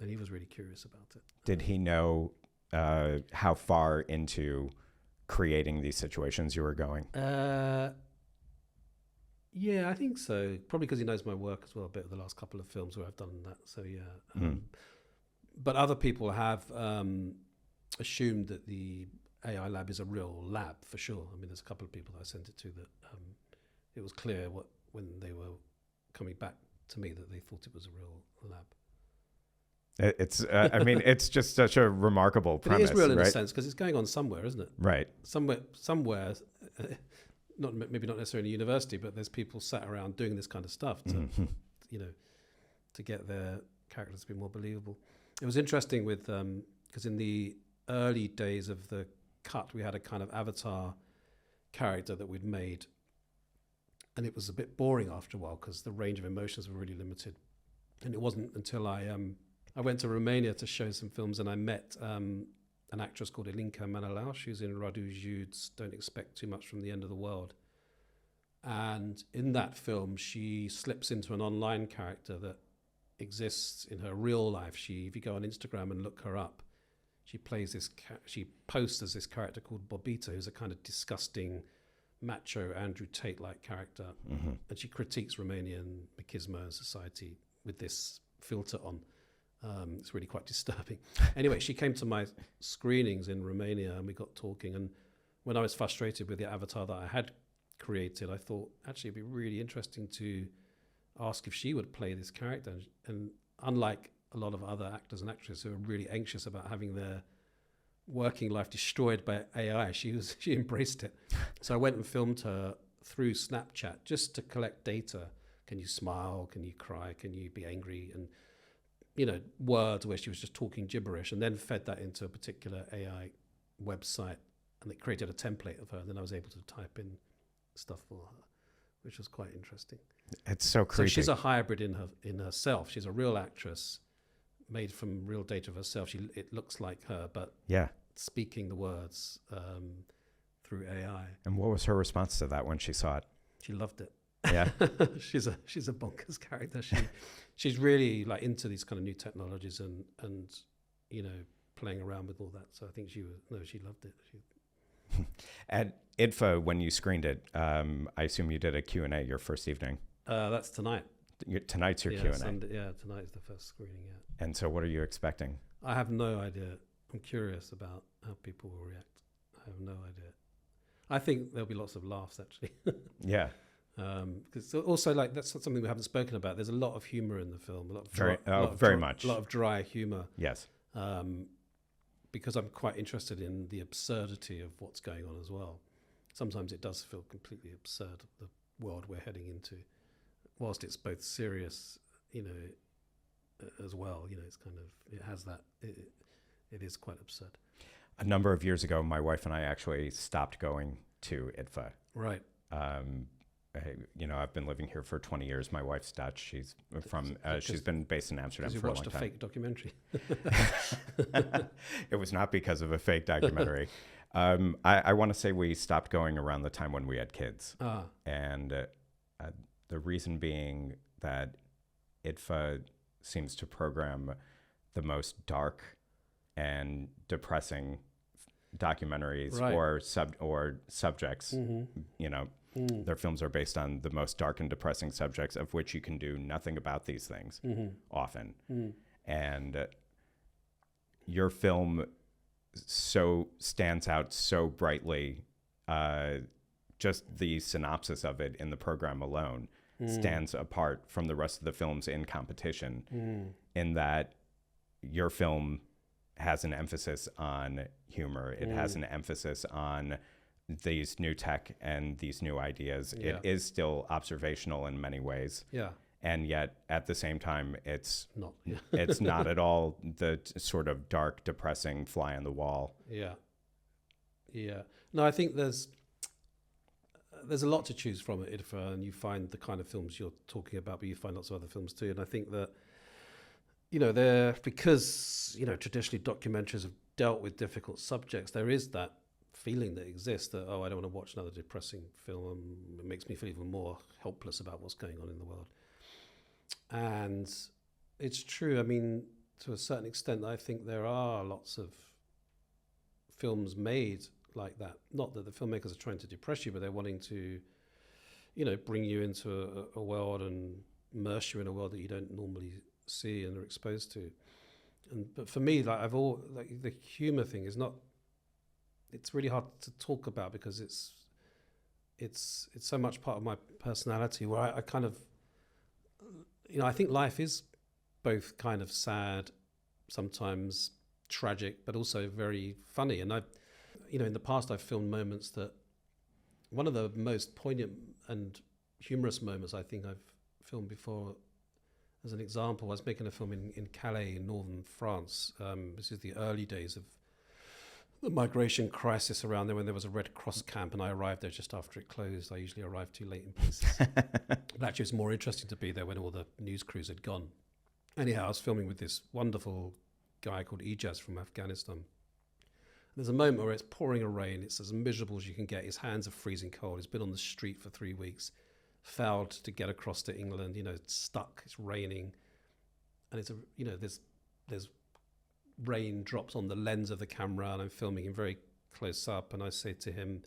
Speaker 1: and he was really curious about it.
Speaker 2: Did he know how far into creating these situations you were going?
Speaker 1: Yeah, I think so. Probably because he knows my work as well, a bit of the last couple of films where I've done that. So yeah. But other people have assumed that the AI lab is a real lab for sure. I mean, there's a couple of people that I sent it to that it was clear when they were coming back to me that they thought it was a real lab.
Speaker 2: It's, I mean, it's just such a remarkable premise.
Speaker 1: It is real in
Speaker 2: right?
Speaker 1: a sense, because it's going on somewhere, isn't it?
Speaker 2: Right.
Speaker 1: Somewhere. Maybe not necessarily in a university, but there's people sat around doing this kind of stuff to, to get their characters to be more believable. It was interesting with because in the early days of the cut, we had a kind of avatar character that we'd made, and it was a bit boring after a while because the range of emotions were really limited. And it wasn't until I went to Romania to show some films, and I met an actress called Ilinca Manalaus. She's in Radu Jude's Don't Expect Too Much from the End of the World. And in that film, she slips into an online character that exists in her real life. If you go on Instagram and look her up, she plays she posts as this character called Bobita, who's a kind of disgusting, macho Andrew Tate-like character. And she critiques Romanian machismo and society with this filter on. It's really quite disturbing. Anyway, she came to my screenings in Romania and we got talking. And when I was frustrated with the avatar that I had created, I thought, actually, it'd be really interesting to ask if she would play this character. And unlike a lot of other actors and actresses who are really anxious about having their working life destroyed by AI, she embraced it. So I went and filmed her through Snapchat just to collect data. Can you smile? Can you cry? Can you be angry? And words where she was just talking gibberish, and then fed that into a particular AI website, and it created a template of her. And then I was able to type in stuff for her, which was quite interesting.
Speaker 2: It's so creepy.
Speaker 1: So she's a hybrid in herself. She's a real actress made from real data of herself. It looks like her, but speaking the words through AI.
Speaker 2: And what was her response to that when she saw it?
Speaker 1: She loved it.
Speaker 2: Yeah.
Speaker 1: she's a bonkers character. She's really like into these kind of new technologies and playing around with all that. So I think she loved it.
Speaker 2: At IDFA, when you screened it, I assume you did a Q&A your first evening.
Speaker 1: That's tonight.
Speaker 2: Tonight's your Q&A.
Speaker 1: Tonight is the first screening. Yeah.
Speaker 2: And so, what are you expecting?
Speaker 1: I have no idea. I'm curious about how people will react. I have no idea. I think there'll be lots of laughs, actually.
Speaker 2: Yeah.
Speaker 1: Because also, like, that's not something we haven't spoken about. There's a lot of humor in the film. A lot of
Speaker 2: very much.
Speaker 1: A lot of dry humor.
Speaker 2: Yes.
Speaker 1: Because I'm quite interested in the absurdity of what's going on as well. Sometimes it does feel completely absurd, the world we're heading into, whilst it's both serious, as well. It's kind of, it has that, it is quite absurd.
Speaker 2: A number of years ago, my wife and I actually stopped going to IDFA.
Speaker 1: Right.
Speaker 2: I've been living here for 20 years. My wife's Dutch. She's she's been based in Amsterdam for a long time.
Speaker 1: You watched a fake documentary.
Speaker 2: It was not because of a fake documentary. I want to say we stopped going around the time when we had kids. And the reason being that IDFA seems to program the most dark and depressing documentaries, right, or subjects. Mm-hmm. Their films are based on the most dark and depressing subjects, of which you can do nothing about these things, mm-hmm, often. Mm-hmm. And your film so stands out so brightly. Just the synopsis of it in the program alone stands apart from the rest of the films in competition, in that your film has an emphasis on humor. It has an emphasis on these new tech and these new ideas. Yeah. It is still observational in many ways. Yeah. And yet at the same time, it's not, it's not at all the sort of dark, depressing fly on the wall.
Speaker 1: Yeah. Yeah. No, I think there's a lot to choose from at IDFA, and you find the kind of films you're talking about, but you find lots of other films too. And I think that, because traditionally documentaries have dealt with difficult subjects, there is that feeling that exists that, I don't want to watch another depressing film. It makes me feel even more helpless about what's going on in the world. And it's true. I mean, to a certain extent, I think there are lots of films made like that. Not that the filmmakers are trying to depress you, but they're wanting to, bring you into a world and immerse you in a world that you don't normally see and are exposed to. But for me, the humor thing is not. It's really hard to talk about because it's so much part of my personality, where I kind of, I think life is both kind of sad, sometimes tragic, but also very funny. And in the past, I've filmed moments that, one of the most poignant and humorous moments I think I've filmed before, as an example, I was making a film in Calais in northern France. This is the early days of the migration crisis around there, when there was a Red Cross camp, and I arrived there just after it closed. I usually arrive too late in places. But actually, it's more interesting to be there when all the news crews had gone. Anyhow, I was filming with this wonderful guy called Ijaz from Afghanistan. There's a moment where it's pouring a rain. It's as miserable as you can get. His hands are freezing cold. He's been on the street for 3 weeks, fouled to get across to England. It's stuck. It's raining, and it's there's rain drops on the lens of the camera, and I'm filming him very close up. And I say to him,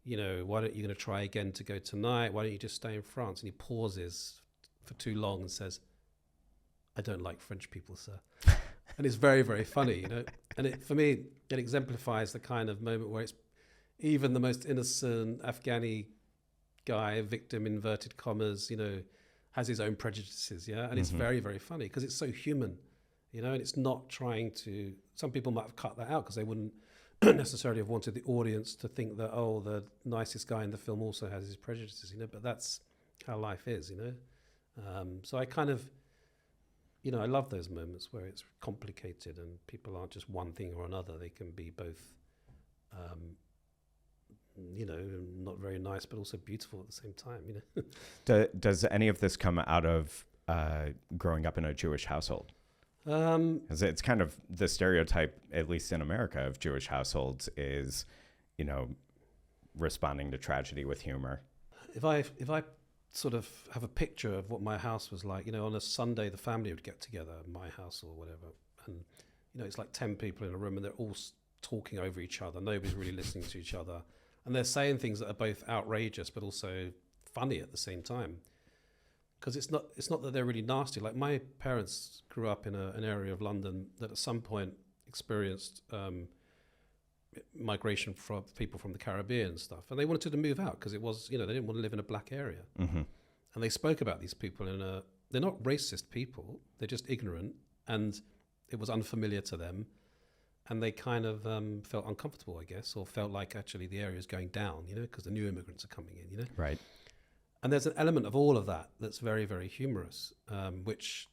Speaker 1: why don't you going to try again to go tonight? Why don't you just stay in France? And he pauses for too long and says, I don't like French people, sir. And it's very, very funny, And for me, it exemplifies the kind of moment where it's even the most innocent Afghani guy, victim, inverted commas, has his own prejudices, yeah? And it's very, very funny because it's so human, and it's not trying to... Some people might have cut that out because they wouldn't necessarily have wanted the audience to think that, the nicest guy in the film also has his prejudices, but that's how life is, So I kind of... I love those moments where it's complicated and people aren't just one thing or another. They can be both, not very nice, but also beautiful at the same time,
Speaker 2: Does any of this come out of growing up in a Jewish household? Because it's kind of the stereotype, at least in America, of Jewish households is, responding to tragedy with humor.
Speaker 1: If I sort of have a picture of what my house was like. On a Sunday, the family would get together at my house or whatever. And, it's like 10 people in a room and they're all talking over each other. Nobody's really listening to each other. And they're saying things that are both outrageous but also funny at the same time. Because it's not that they're really nasty. Like, my parents grew up in an area of London that at some point experienced migration from people from the Caribbean and stuff. And they wanted to move out because it was, they didn't want to live in a black area.
Speaker 2: Mm-hmm.
Speaker 1: And they spoke about these people they're not racist people. They're just ignorant. And it was unfamiliar to them. And they kind of felt uncomfortable, I guess, or felt like actually the area is going down, because the new immigrants are coming in,
Speaker 2: Right.
Speaker 1: And there's an element of all of that that's very, very humorous, which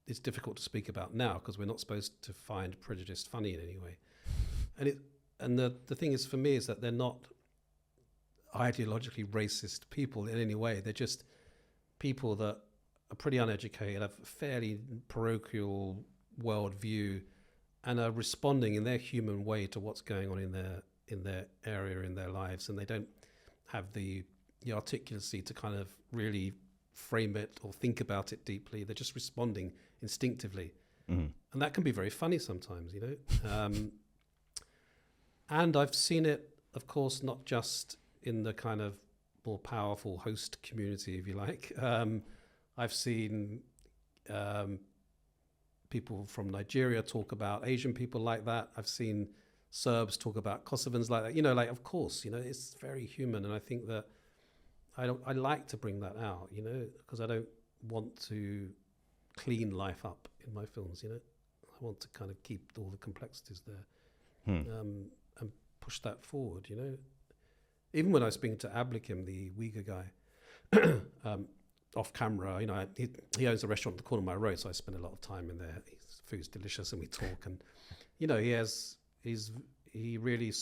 Speaker 1: is difficult to speak about now because we're not supposed to find prejudice funny in any way. And the thing is, for me, is that they're not ideologically racist people in any way. They're just people that are pretty uneducated, have a fairly parochial worldview, and are responding in their human way to what's going on in their area, in their lives, and they don't have the articulacy to kind of really frame it or think about it deeply. They're just responding instinctively. Mm-hmm. And that can be very funny sometimes, and I've seen it, of course, not just in the kind of more powerful host community, if you like. I've seen people from Nigeria talk about Asian people like that. I've seen Serbs talk about Kosovans like that. Of course, it's very human. And I think that I like to bring that out, because I don't want to clean life up in my films, I want to kind of keep all the complexities there. And push that forward, Even when I was speaking to Ablikim, the Uyghur guy, off camera, he owns a restaurant at the corner of my road, so I spend a lot of time in there. His food's delicious, and we talk. And he really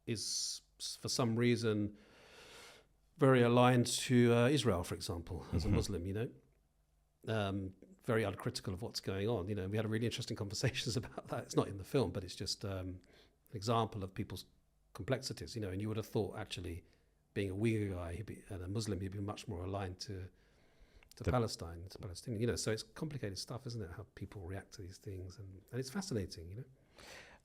Speaker 1: is for some reason very aligned to Israel, for example, as a Muslim. Very uncritical of what's going on. We had really interesting conversations about that. It's not in the film, but it's just an example of people's complexities. And you would have thought actually, being a Uyghur guy and a Muslim, he'd be much more aligned to Palestine, to Palestinian. So it's complicated stuff, isn't it? How people react to these things, and it's fascinating,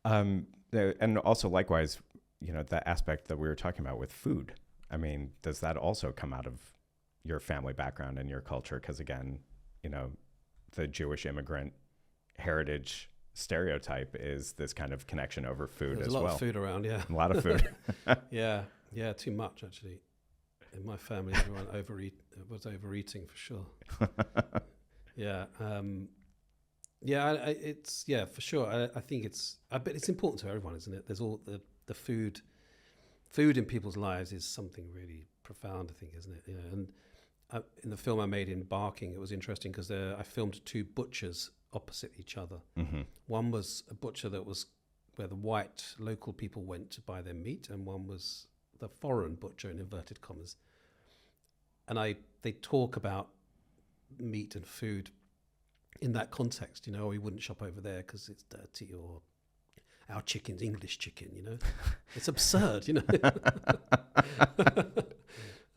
Speaker 2: And also, likewise, the aspect that we were talking about with food. I mean, does that also come out of your family background and your culture? Because again, the Jewish immigrant heritage stereotype is this kind of connection over food.
Speaker 1: There's
Speaker 2: as well.
Speaker 1: There's a lot of food around, yeah.
Speaker 2: A lot of food.
Speaker 1: Yeah, too much actually. In my family, everyone was overeating for sure. Yeah, it's for sure. I think but it's important to everyone, isn't it? There's all the food in people's lives is something really profound, I think, isn't it? And in the film I made in Barking, it was interesting because I filmed two butchers opposite each other. Mm-hmm. One was a butcher that was where the white local people went to buy their meat, and one was the foreign butcher, in inverted commas. And they talk about meat and food in that context, we wouldn't shop over there because it's dirty, or our chicken's English chicken, It's absurd,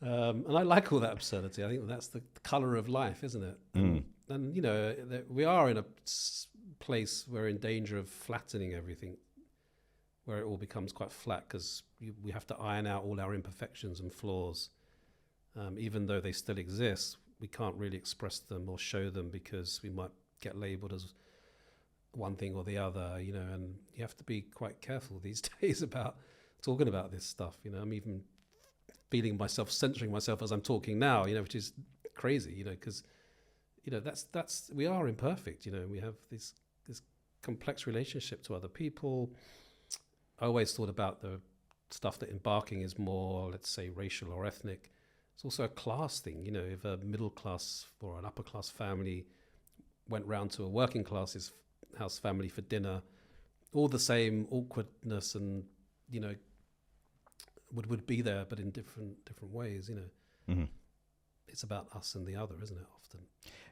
Speaker 1: And I like all that absurdity. I think that's the colour of life, isn't it? And we are in a place where we're in danger of flattening everything, where it all becomes quite flat because we have to iron out all our imperfections and flaws. Even though they still exist, we can't really express them or show them because we might get labelled as one thing or the other, and you have to be quite careful these days about talking about this stuff. I'm even censoring myself as I'm talking now, which is crazy, because, that's we are imperfect, we have this complex relationship to other people. I always thought about the stuff that in Barking is more, let's say, racial or ethnic. It's also a class thing, if a middle class or an upper class family went round to a working class's house family for dinner, all the same awkwardness and, would be there, but in different ways, Mm-hmm. It's about us and the other, isn't it, often?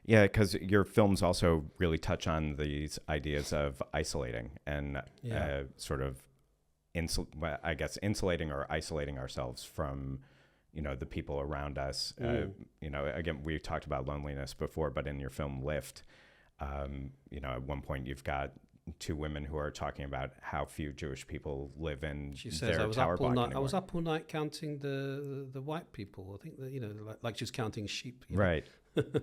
Speaker 2: Yeah, because your films also really touch on these ideas of isolating and sort of, insulating or isolating ourselves from the people around us. Again, we talked about loneliness before, but in your film Lift, at one point you've got two women who are talking about how few Jewish people live in their tower block anymore.
Speaker 1: I was up all night counting the white people. I think that, like she was counting sheep.
Speaker 2: Right,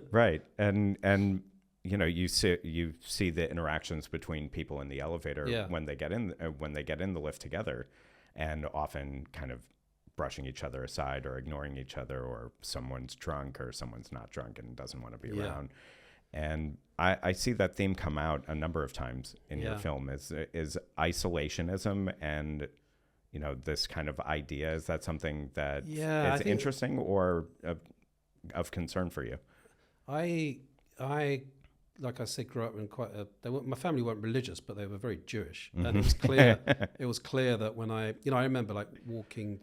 Speaker 2: right. And you see the interactions between people in the elevator when they get in the lift together, and often kind of brushing each other aside or ignoring each other, or someone's drunk or someone's not drunk and doesn't want to be around. And I see that theme come out a number of times in your film is isolationism and, this kind of idea. Is that something that is interesting or of concern for you?
Speaker 1: I like I said, grew up in my family weren't religious, but they were very Jewish. And it was clear that when I remember like walking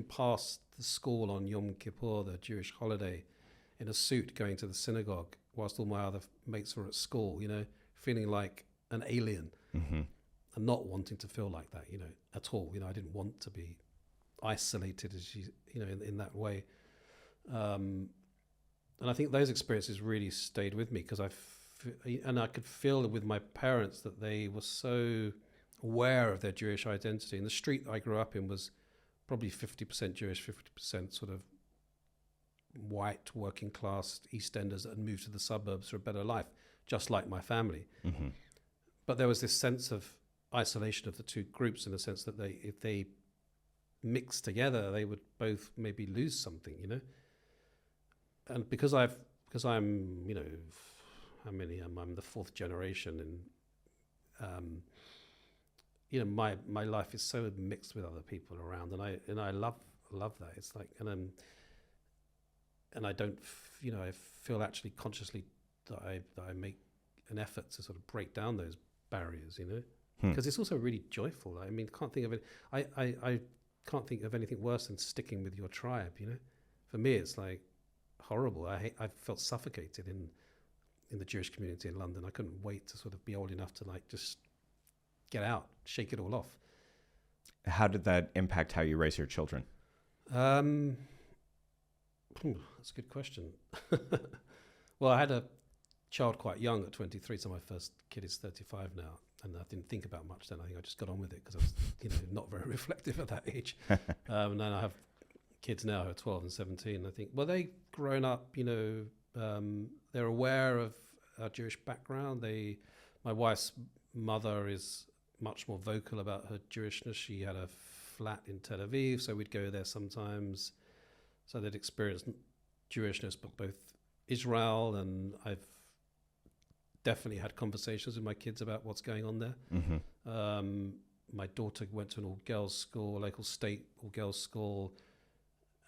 Speaker 1: past the school on Yom Kippur, the Jewish holiday, in a suit going to the synagogue, whilst all my other mates were at school, feeling like an alien and not wanting to feel like that, at all. I didn't want to be isolated in that way. And I think those experiences really stayed with me because I could feel with my parents that they were so aware of their Jewish identity. And the street I grew up in was probably 50% Jewish, 50% sort of white working class East Enders that had moved to the suburbs for a better life, just like my family. But there was this sense of isolation of the two groups in the sense that if they mixed together, they would both maybe lose something, And because I'm, how many am I? I'm the fourth generation, and my life is so mixed with other people around, and I love that. It's like, and I don't, I feel actually consciously that I make an effort to sort of break down those barriers, because it's also really joyful. I mean, can't think of it. I can't think of anything worse than sticking with your tribe. For me, it's like horrible. I felt suffocated in the Jewish community in London. I couldn't wait to sort of be old enough to like just get out, shake it all off.
Speaker 2: How did that impact how you raise your children?
Speaker 1: That's a good question. Well, I had a child quite young at 23, so my first kid is 35 now, and I didn't think about much then. I think I just got on with it because I was, not very reflective at that age. And then I have kids now who are 12 and 17. I think, well, they've grown up, they're aware of our Jewish background. My wife's mother is much more vocal about her Jewishness. She had a flat in Tel Aviv, so we'd go there sometimes. So they'd experienced Jewishness, but both Israel, and I've definitely had conversations with my kids about what's going on there. My daughter went to an all-girls school, a local state all-girls school,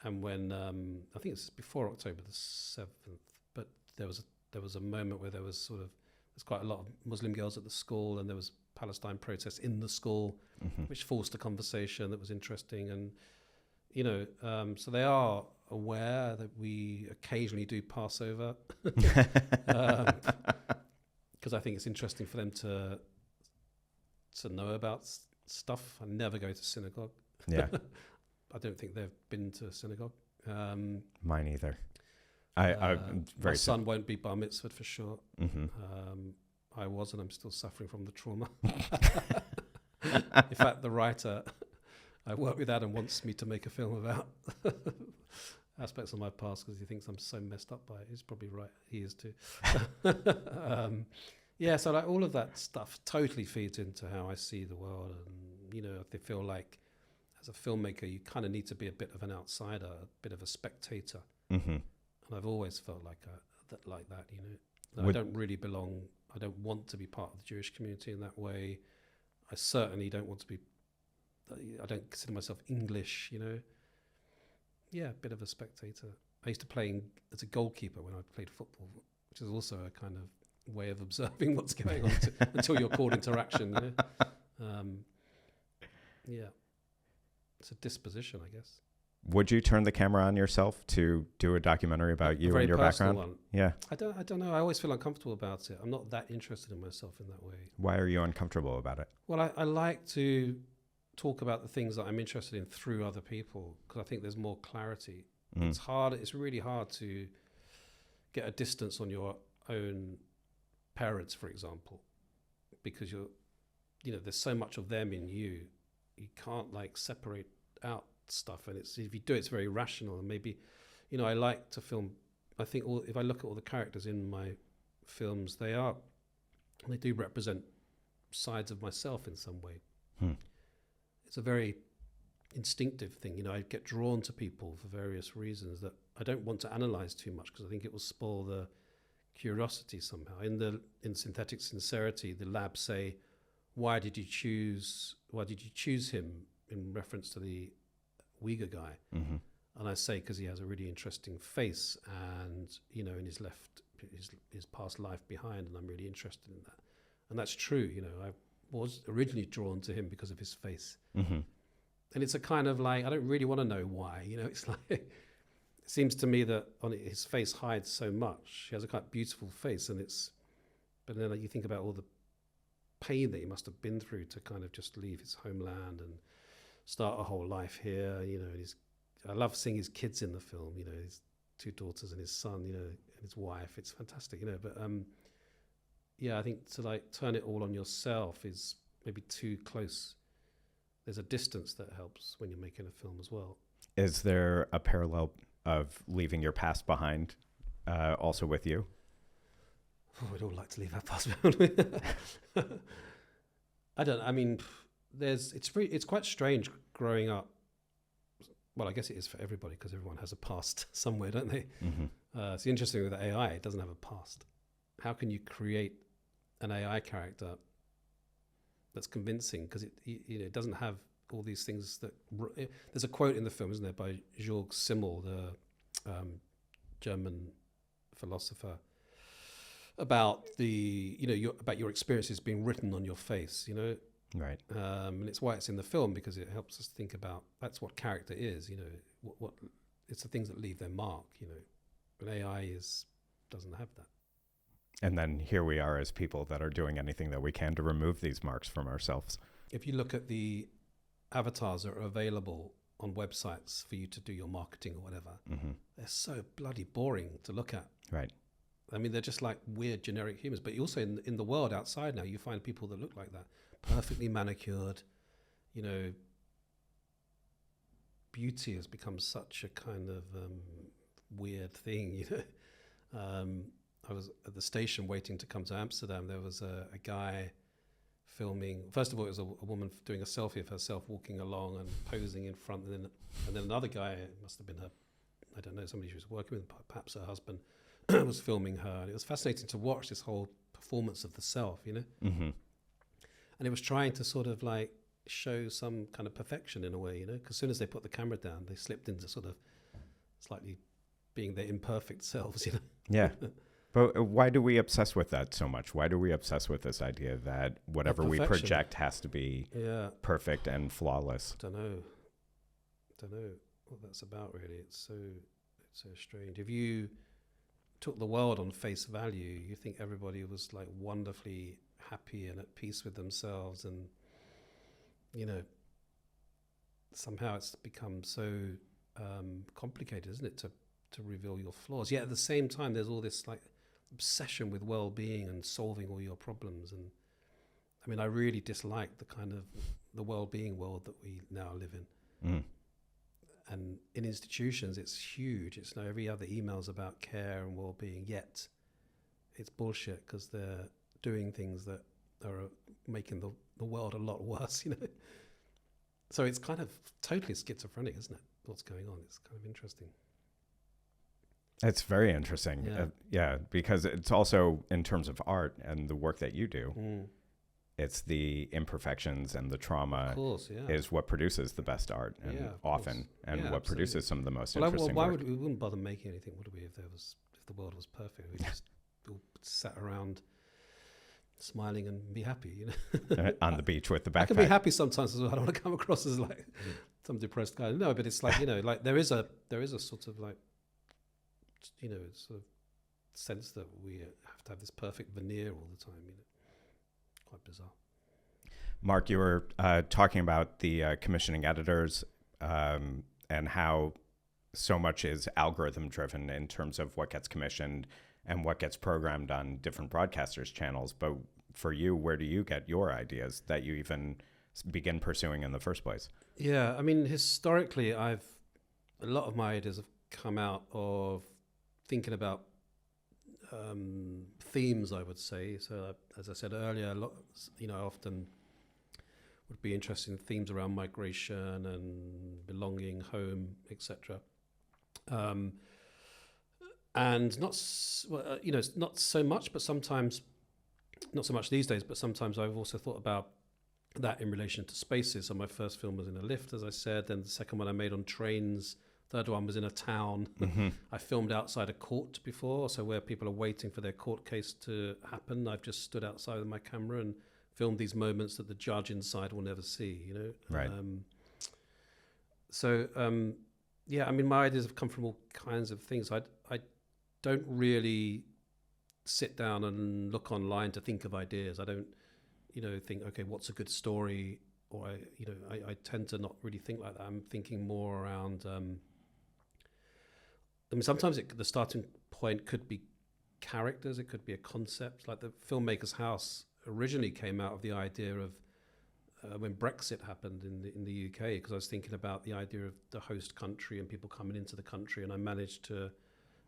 Speaker 1: and when I think it's before October the 7th, but there was a moment where there's quite a lot of Muslim girls at the school, and there was Palestine protests in the school, which forced a conversation that was interesting. And so they are aware that we occasionally do Passover, because I think it's interesting for them to know about stuff. I never go to synagogue.
Speaker 2: Yeah.
Speaker 1: I don't think they've been to a synagogue.
Speaker 2: Mine either.
Speaker 1: My son won't be bar mitzvahed for sure. I was, and I'm still suffering from the trauma. In fact, the writer I work with, Adam, wants me to make a film about aspects of my past because he thinks I'm so messed up by it. He's probably right. He is too. So like all of that stuff totally feeds into how I see the world. And, I feel like as a filmmaker, you kind of need to be a bit of an outsider, a bit of a spectator. And I've always felt like that, I don't really belong. I don't want to be part of the Jewish community in that way. I certainly don't want to be. I don't consider myself English, Yeah, a bit of a spectator. I used to play as a goalkeeper when I played football, which is also a kind of way of observing what's going on until you're called into action. It's a disposition, I guess.
Speaker 2: Would you turn the camera on yourself to do a documentary about you and your background?
Speaker 1: One.
Speaker 2: Yeah.
Speaker 1: I don't know. I always feel uncomfortable about it. I'm not that interested in myself in that way.
Speaker 2: Why are you uncomfortable about it?
Speaker 1: Well, I like to talk about the things that I'm interested in through other people, because I think there's more clarity. It's really hard to get a distance on your own parents, for example, because there's so much of them in you. You can't like separate out stuff, and if you do, it's very rational. And maybe, I like to film. I think if I look at all the characters in my films, they do represent sides of myself in some way. It's a very instinctive thing. I get drawn to people for various reasons that I don't want to analyze too much, because I think it will spoil the curiosity somehow. In Synthetic Sincerity, the lab say, why did you choose him, in reference to the Uyghur guy? And I say, because he has a really interesting face, and and he's left his past life behind, and I'm really interested in that. And that's true. I was originally drawn to him because of his face. And it's a kind of like, I don't really want to know why. It's like, it seems to me that his face hides so much. He has a quite beautiful face, but then you think about all the pain that he must have been through to kind of just leave his homeland and start a whole life here. I love seeing his kids in the film. His 2 daughters and his son. And his wife. It's fantastic. But I think to like turn it all on yourself is maybe too close. There's a distance that helps when you're making a film as well.
Speaker 2: Is there a parallel of leaving your past behind also with you?
Speaker 1: We'd all like to leave our past behind. It's quite strange growing up. Well, I guess it is for everybody, because everyone has a past somewhere, don't they? It's interesting with AI, it doesn't have a past. How can you create an AI character that's convincing, because it doesn't have all these things that... There's a quote in the film, isn't there, by Georg Simmel, the German philosopher, about about your experiences being written on your face,
Speaker 2: Right.
Speaker 1: And it's why it's in the film, because it helps us think about, that's what character is, what it's the things that leave their mark, but AI doesn't have that.
Speaker 2: And then here we are as people that are doing anything that we can to remove these marks from ourselves.
Speaker 1: If you look at the avatars that are available on websites for you to do your marketing or whatever, they're so bloody boring to look at.
Speaker 2: Right.
Speaker 1: I mean, they're just like weird generic humans. But you also in the world outside now, you find people that look like that, perfectly manicured. Beauty has become such a kind of weird thing. I was at the station waiting to come to Amsterdam. There was a guy filming. First of all, it was a woman doing a selfie of herself walking along and posing in front, and then another guy, it must have been her, I don't know, somebody she was working with, perhaps her husband, was filming her. And it was fascinating to watch this whole performance of the self, And it was trying to sort of like show some kind of perfection in a way, because as soon as they put the camera down, they slipped into sort of slightly being their imperfect selves,
Speaker 2: Yeah. But why do we obsess with that so much? Why do we obsess with this idea that whatever we project has to be perfect and flawless?
Speaker 1: Don't know what that's about, really. It's so strange. If you took the world on face value, you think everybody was like wonderfully happy and at peace with themselves, and somehow it's become so complicated, isn't it, to reveal your flaws. Yet at the same time, there's all this like obsession with well-being and solving all your problems. And I mean, I really dislike the kind of the well-being world that we now live in. And in institutions, it's huge. It's now every other email's about care and well-being, yet it's bullshit, because they're doing things that are making the world a lot worse, So it's kind of totally schizophrenic, isn't it, what's going on? It's kind of interesting.
Speaker 2: It's very interesting. Because it's also in terms of art and the work that you do, it's the imperfections and the trauma is what produces the best art, and often, and what produces some of the most interesting work.
Speaker 1: We wouldn't bother making anything, would we, if the world was perfect? We just all sat around smiling and be happy,
Speaker 2: On the beach with the backpack.
Speaker 1: I can be happy sometimes as well. I don't want to come across as like some depressed guy. No, but it's like, like there is a sort of like, sort of sense that we have to have this perfect veneer all the time, quite bizarre.
Speaker 2: Marc, you were talking about the commissioning editors and how so much is algorithm driven in terms of what gets commissioned and what gets programmed on different broadcasters' channels. But for you, where do you get your ideas that you even begin pursuing in the first place?
Speaker 1: Yeah, I mean, historically, a lot of my ideas have come out of thinking about themes, I would say. So, as I said earlier, I often would be interested in themes around migration and belonging, home, etc. And not so much, but sometimes, not so much these days, but sometimes I've also thought about that in relation to spaces. So my first film was in a lift, as I said, then the second one I made on trains. Third one was in a town. Mm-hmm. I filmed outside a court before, so where people are waiting for their court case to happen, I've just stood outside with my camera and filmed these moments that the judge inside will never see,
Speaker 2: Right.
Speaker 1: Yeah, I mean, my ideas have come from all kinds of things. I don't really sit down and look online to think of ideas. I don't, think, okay, what's a good story? Or I tend to not really think like that. I'm thinking more around. Sometimes the starting point could be characters. It could be a concept. Like the Filmmaker's House originally came out of the idea of when Brexit happened in the UK, because I was thinking about the idea of the host country and people coming into the country, and I managed to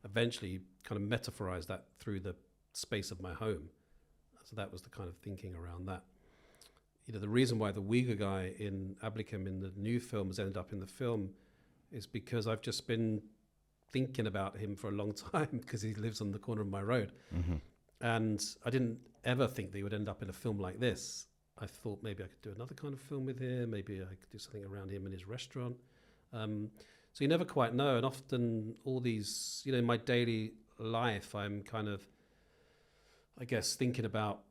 Speaker 1: eventually kind of metaphorize that through the space of my home. So that was the kind of thinking around that. The reason why the Uyghur guy in Ablicum in the new film has ended up in the film is because I've just been thinking about him for a long time because he lives on the corner of my road. Mm-hmm. And I didn't ever think that he would end up in a film like this. I thought maybe I could do another kind of film with him. Maybe I could do something around him in his restaurant. So you never quite know. And often all these, in my daily life, I'm kind of, I guess, thinking about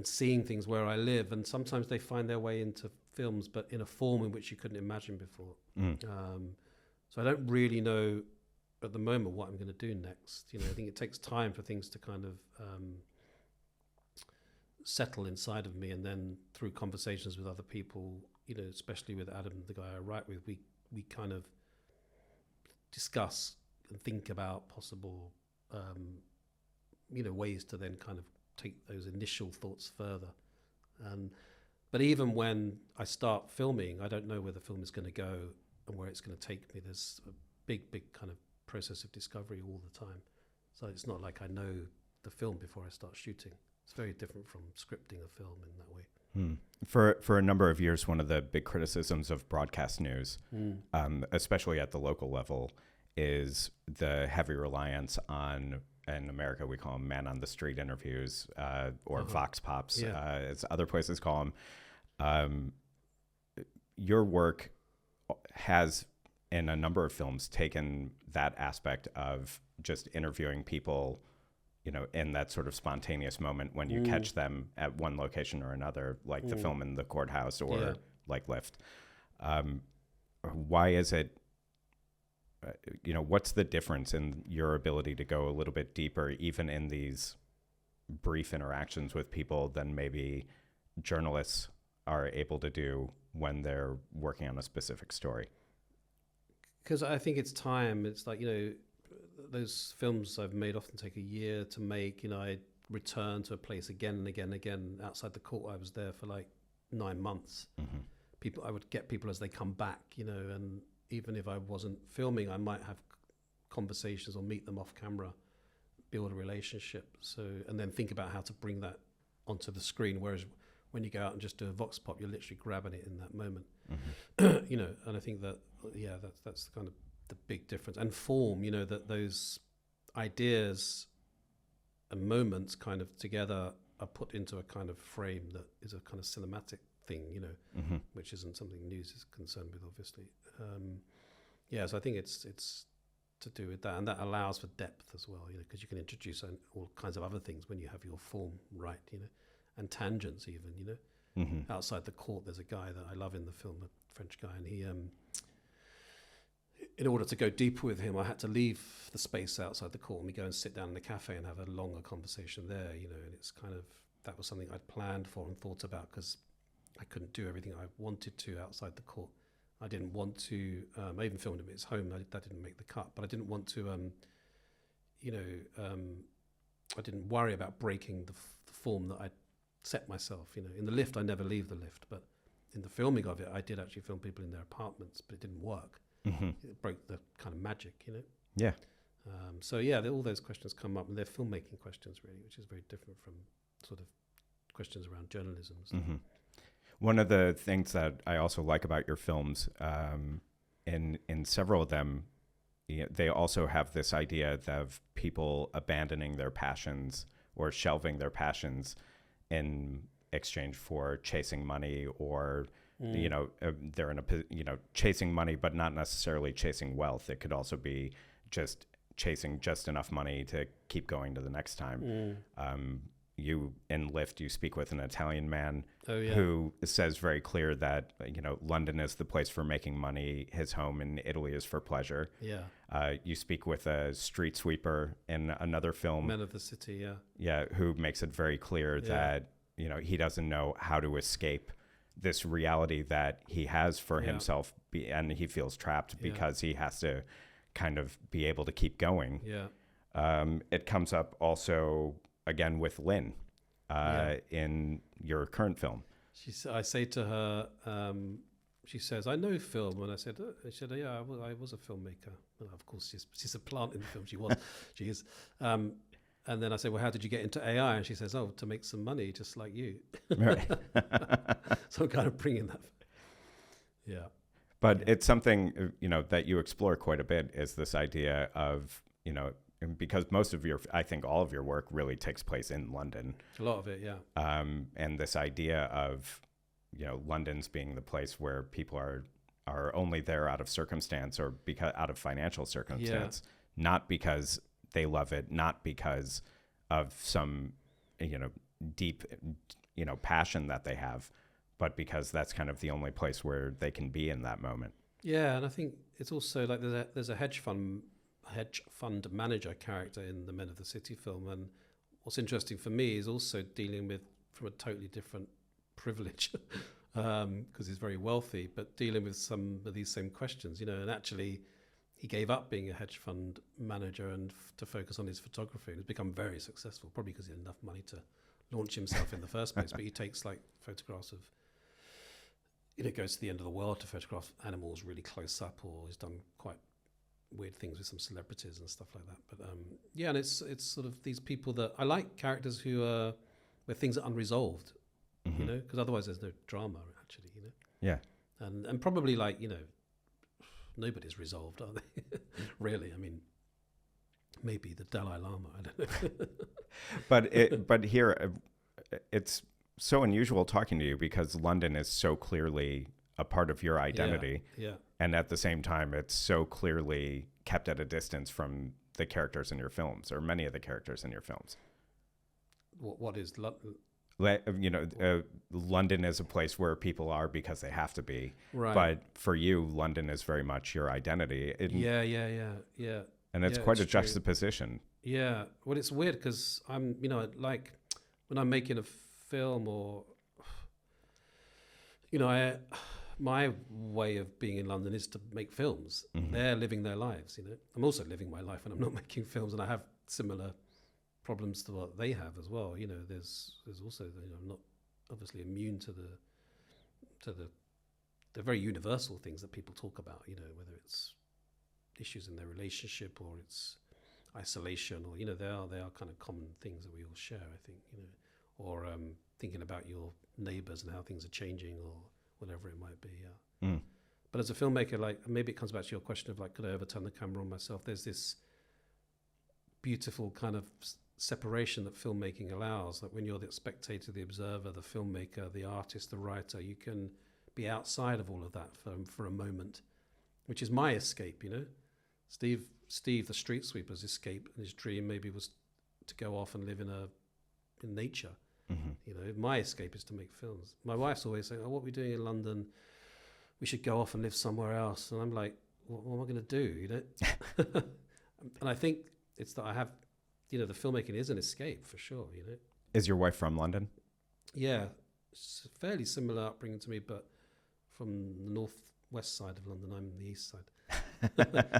Speaker 1: seeing things where I live, and sometimes they find their way into films, but in a form in which you couldn't imagine before. So I don't really know at the moment what I'm going to do next. I think it takes time for things to kind of settle inside of me, and then through conversations with other people, especially with Adam, the guy I write with, we kind of discuss and think about possible ways to then kind of take those initial thoughts further. But even when I start filming, I don't know where the film is going to go and where it's going to take me. There's a big kind of process of discovery all the time. So it's not like I know the film before I start shooting. It's very different from scripting a film in that way.
Speaker 2: For a number of years, one of the big criticisms of broadcast news, especially at the local level, is the heavy reliance on, in America, we call them man on the street interviews, or Vox Pops, as other places call them. Your work has, in a number of films, taken that aspect of just interviewing people, in that sort of spontaneous moment when you catch them at one location or another, like the film in the courthouse or like Lift. Why is it, what's the difference in your ability to go a little bit deeper, even in these brief interactions with people, than maybe journalists are able to do when they're working on a specific story?
Speaker 1: Because I think it's time. It's like, those films I've made often take a year to make. I return to a place again and again and again. Outside the court, I was there for like 9 months. Mm-hmm. I would get people as they come back, and even if I wasn't filming, I might have conversations or meet them off camera, build a relationship. And then think about how to bring that onto the screen. Whereas when you go out and just do a vox pop, you're literally grabbing it in that moment. Mm-hmm. And I think that, that's kind of the big difference. And form, that those ideas and moments kind of together are put into a kind of frame that is a kind of cinematic thing, which isn't something news is concerned with, obviously. So I think it's to do with that, and that allows for depth as well, because you can introduce all kinds of other things when you have your form right, and tangents even, Mm-hmm. Outside the court, there's a guy that I love in the film, a French guy, and he, in order to go deeper with him, I had to leave the space outside the court and we go and sit down in the cafe and have a longer conversation there, and it's kind of, that was something I'd planned for and thought about, because I couldn't do everything I wanted to outside the court. I didn't want to. I even filmed him at his home. That didn't make the cut. But I didn't want to. I didn't worry about breaking the form that I set myself. In the lift, I never leave the lift. But in the filming of it, I did actually film people in their apartments, but it didn't work.
Speaker 2: Mm-hmm.
Speaker 1: It broke the kind of magic.
Speaker 2: Yeah.
Speaker 1: So yeah, all those questions come up, and they're filmmaking questions really, which is very different from sort of questions around journalism. So.
Speaker 2: Mm-hmm. One of the things that I also like about your films, in several of them, they also have this idea of people abandoning their passions or shelving their passions in exchange for chasing money, or they're in a chasing money, but not necessarily chasing wealth. It could also be just chasing just enough money to keep going to the next time. You in Lift, you speak with an Italian man who says very clear that London is the place for making money. His home in Italy is for pleasure.
Speaker 1: Yeah.
Speaker 2: You speak with a street sweeper in another film,
Speaker 1: Men of the City. Yeah.
Speaker 2: Yeah, who makes it very clear that he doesn't know how to escape this reality that he has for himself, and he feels trapped because he has to kind of be able to keep going.
Speaker 1: Yeah.
Speaker 2: It comes up also again with Lynn in your current film.
Speaker 1: I say to her, she says, "I know film," and I said, "Yeah, I was a filmmaker." Well, of course, she's a plant in the film. She is. And then I said, "Well, how did you get into AI?" And she says, "Oh, to make some money, just like you."
Speaker 2: Right.
Speaker 1: So I'm kind of bringing that. Yeah.
Speaker 2: But it's something that you explore quite a bit, is this idea of because I think all of your work really takes place in London.
Speaker 1: A lot of it, yeah.
Speaker 2: And this idea of, London's being the place where people are only there out of circumstance, or out of financial circumstance, not because they love it, not because of some, deep, passion that they have, but because that's kind of the only place where they can be in that moment. Yeah,
Speaker 1: and I think it's also like there's a hedge fund manager character in the Men of the City film, and what's interesting for me is also dealing with, from a totally different privilege, because he's very wealthy, but dealing with some of these same questions, and actually he gave up being a hedge fund manager and to focus on his photography, and has become very successful, probably because he had enough money to launch himself in the first place. But he takes like photographs of, goes to the end of the world to photograph animals really close up, or he's done quite weird things with some celebrities and stuff like that. But and it's sort of these people that I like, characters who are where things are unresolved, because otherwise there's no drama actually,
Speaker 2: Yeah.
Speaker 1: And probably like nobody's resolved, are they? Really? I mean, maybe the Dalai Lama. I don't know.
Speaker 2: But here, it's so unusual talking to you because London is so clearly a part of your identity.
Speaker 1: Yeah.
Speaker 2: And at the same time, it's so clearly kept at a distance from the characters in your films, or many of the characters in your films.
Speaker 1: What is London?
Speaker 2: London is a place where people are because they have to be.
Speaker 1: Right.
Speaker 2: But for you, London is very much your identity.
Speaker 1: Yeah.
Speaker 2: And it's quite a juxtaposition.
Speaker 1: Yeah. Well, it's weird because I'm, like when I'm making a film, or, my way of being in London is to make films. Mm-hmm. They're living their lives, I'm also living my life when I'm not making films, and I have similar problems to what they have as well. There's also, I'm not obviously immune to the very universal things that people talk about, whether it's issues in their relationship or it's isolation, or, they are kind of common things that we all share, I think, or thinking about your neighbors and how things are changing, or whatever it might be. Yeah. Mm. But as a filmmaker, like, maybe it comes back to your question of like, could I ever turn the camera on myself? There's this beautiful kind of separation that filmmaking allows. Like when you're the spectator, the observer, the filmmaker, the artist, the writer, you can be outside of all of that for a moment, which is my escape. Steve, the street sweeper's escape and his dream maybe was to go off and live in nature. Mm-hmm. My escape is to make films. My wife's always saying, "Oh, what are we doing in London? We should go off and live somewhere else." And I'm like, "What am I going to do?" And I think it's that I have, the filmmaking is an escape for sure.
Speaker 2: Is your wife from London?
Speaker 1: Yeah, fairly similar upbringing to me, but from the northwest side of London. I'm the east side,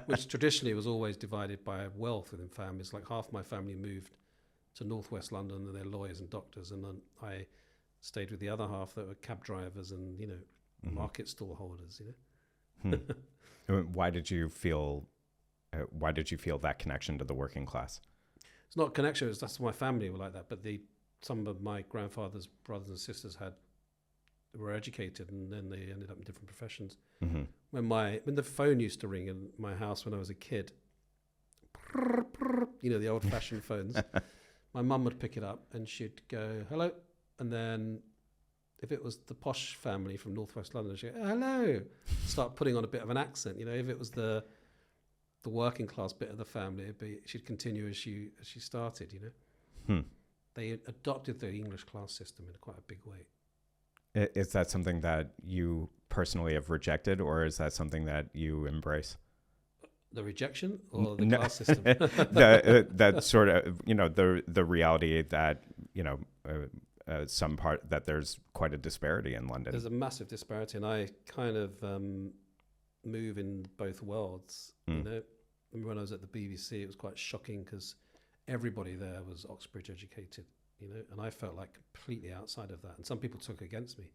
Speaker 1: which traditionally was always divided by wealth within families. Like half my family moved to northwest London, and they're lawyers and doctors, and then I stayed with the other half that were cab drivers and market stall holders.
Speaker 2: Why did you feel that connection to the working class?
Speaker 1: It's not a connection. That's my family were like that. But some of my grandfather's brothers and sisters were educated, and then they ended up in different professions.
Speaker 2: Mm-hmm.
Speaker 1: When the phone used to ring in my house when I was a kid, the old-fashioned phones, my mum would pick it up and she'd go, "Hello," and then if it was the posh family from northwest London, she'd go, "Hello," start putting on a bit of an accent. If it was the working class bit of the family, she'd continue as she started. They adopted the English class system in quite a big way.
Speaker 2: Is that something that you personally have rejected, or is that something that you embrace?
Speaker 1: The rejection or the class system?
Speaker 2: That sort of, the reality that, some part that there's quite a disparity in London.
Speaker 1: There's a massive disparity, and I kind of move in both worlds. When I was at the BBC, it was quite shocking because everybody there was Oxbridge educated, and I felt like completely outside of that. And some people took against me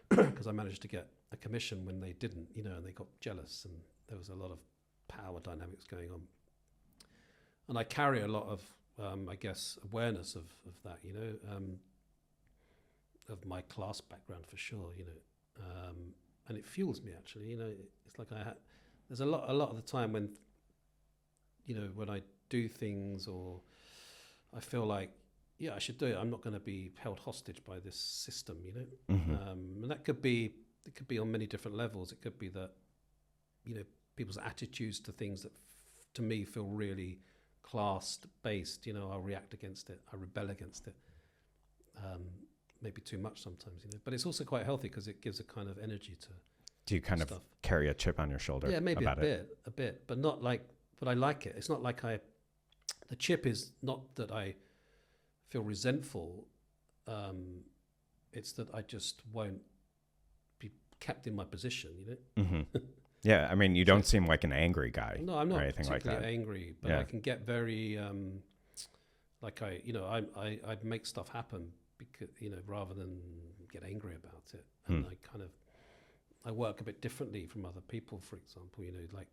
Speaker 1: because I managed to get a commission when they didn't, and they got jealous, and there was a lot of power dynamics going on. And I carry a lot of, awareness of that, of my class background for sure, and it fuels me actually. It's like there's a lot of the time when, when I do things or I feel like, I should do it, I'm not going to be held hostage by this system,
Speaker 2: Mm-hmm.
Speaker 1: And it could be on many different levels. It could be that, people's attitudes to things that to me feel really class based, I'll react against it, I rebel against it, maybe too much sometimes, but it's also quite healthy because it gives a kind of energy to.
Speaker 2: Do you kind
Speaker 1: stuff.
Speaker 2: of carry a chip on your shoulder?
Speaker 1: Yeah, maybe
Speaker 2: about
Speaker 1: a bit, but not like. But I like it. It's not like the chip is not that I feel resentful. It's that I just won't be kept in my position,
Speaker 2: Mm-hmm. Yeah, I mean, you don't seem like an angry guy.
Speaker 1: No, I'm not
Speaker 2: or anything like that.
Speaker 1: angry, but I can get very I'd make stuff happen because rather than get angry about it. And I work a bit differently from other people. For example, like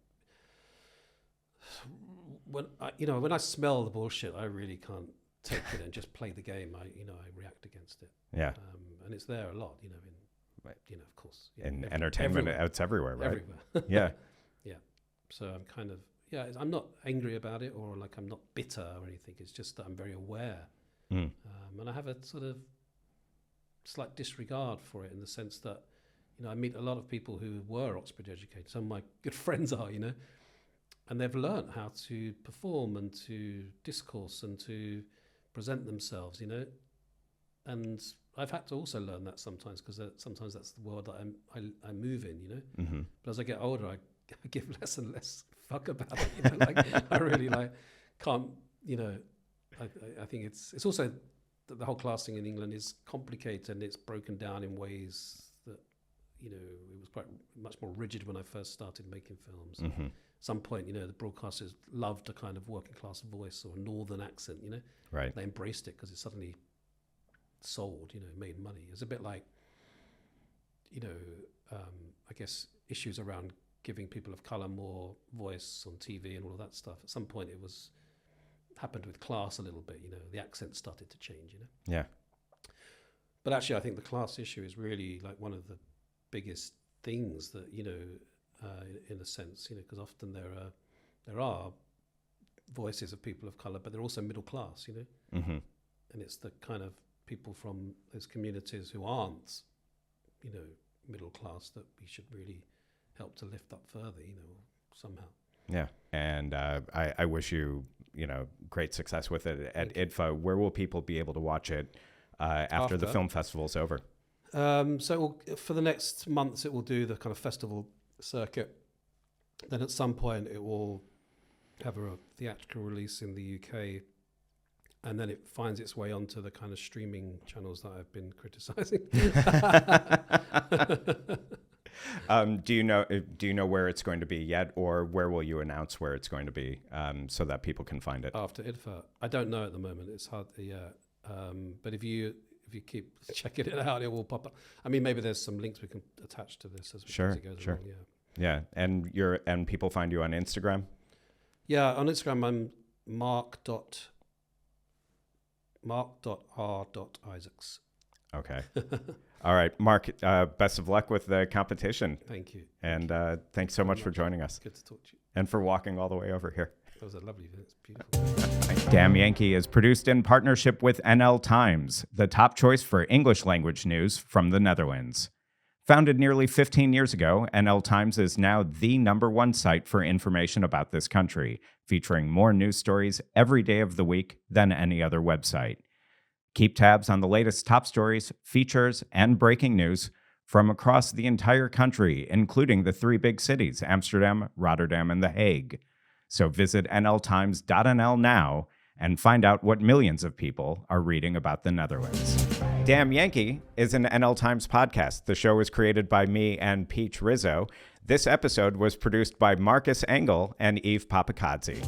Speaker 1: when I smell the bullshit, I really can't take it and just play the game. I react against it.
Speaker 2: Yeah,
Speaker 1: and it's there a lot. Of course.
Speaker 2: In entertainment, it's everywhere, right?
Speaker 1: Everywhere.
Speaker 2: Yeah.
Speaker 1: Yeah. So I'm kind of, I'm not angry about it or like I'm not bitter or anything. It's just that I'm very aware. And I have a sort of slight disregard for it in the sense that, I meet a lot of people who were Oxford educated. Some of my good friends are, and they've learned how to perform and to discourse and to present themselves, and I've had to also learn that sometimes because sometimes that's the world that I move in,
Speaker 2: Mm-hmm.
Speaker 1: But as I get older, I give less and less fuck about it. Like I really can't. I think it's also that the whole class thing in England is complicated and it's broken down in ways that it was quite much more rigid when I first started making films.
Speaker 2: Mm-hmm.
Speaker 1: At some point, the broadcasters loved a kind of working class voice or a northern accent.
Speaker 2: Right.
Speaker 1: They embraced it because it suddenly sold, made money. It's a bit like, I guess issues around giving people of colour more voice on TV and all of that stuff. At some point it happened with class a little bit, the accent started to change,
Speaker 2: Yeah.
Speaker 1: But actually I think the class issue is really like one of the biggest things that, in a sense, because often there are voices of people of colour, but they're also middle class,
Speaker 2: Mm-hmm.
Speaker 1: and it's the kind of people from those communities who aren't, middle class that we should really help to lift up further, somehow.
Speaker 2: Yeah, and I wish you, great success with it at IDFA. Where will people be able to watch it after the film festival's over?
Speaker 1: So for the next months, it will do the kind of festival circuit. Then at some point, it will have a theatrical release in the UK, and then it finds its way onto the kind of streaming channels that I've been criticizing.
Speaker 2: Do you know where it's going to be yet, or where will you announce where it's going to be, so that people can find it?
Speaker 1: After IDFA, I don't know at the moment. It's hard. Yeah, but if you keep checking it out, it will pop up. I mean, maybe there's some links we can attach to this as it goes along.
Speaker 2: Yeah, and people find you on Instagram.
Speaker 1: Yeah, on Instagram I'm marc.r.isaacs.
Speaker 2: Okay. All right, Marc, best of luck with the competition.
Speaker 1: Thank you.
Speaker 2: And thanks so much for joining us.
Speaker 1: Good to talk to you.
Speaker 2: And for walking all the way over here.
Speaker 1: That was a lovely event. It's beautiful.
Speaker 2: Dam Yankee is produced in partnership with NL Times, the top choice for English language news from the Netherlands. Founded nearly 15 years ago, NL Times is now the #1 site for information about this country, featuring more news stories every day of the week than any other website. Keep tabs on the latest top stories, features, and breaking news from across the entire country, including the 3 big cities, Amsterdam, Rotterdam, and The Hague. So visit nltimes.nl now and find out what millions of people are reading about the Netherlands. Dam Yankee is an NL Times podcast. The show was created by me and Peach Rizzo. This episode was produced by Marcus Engel and Eve Papakadze.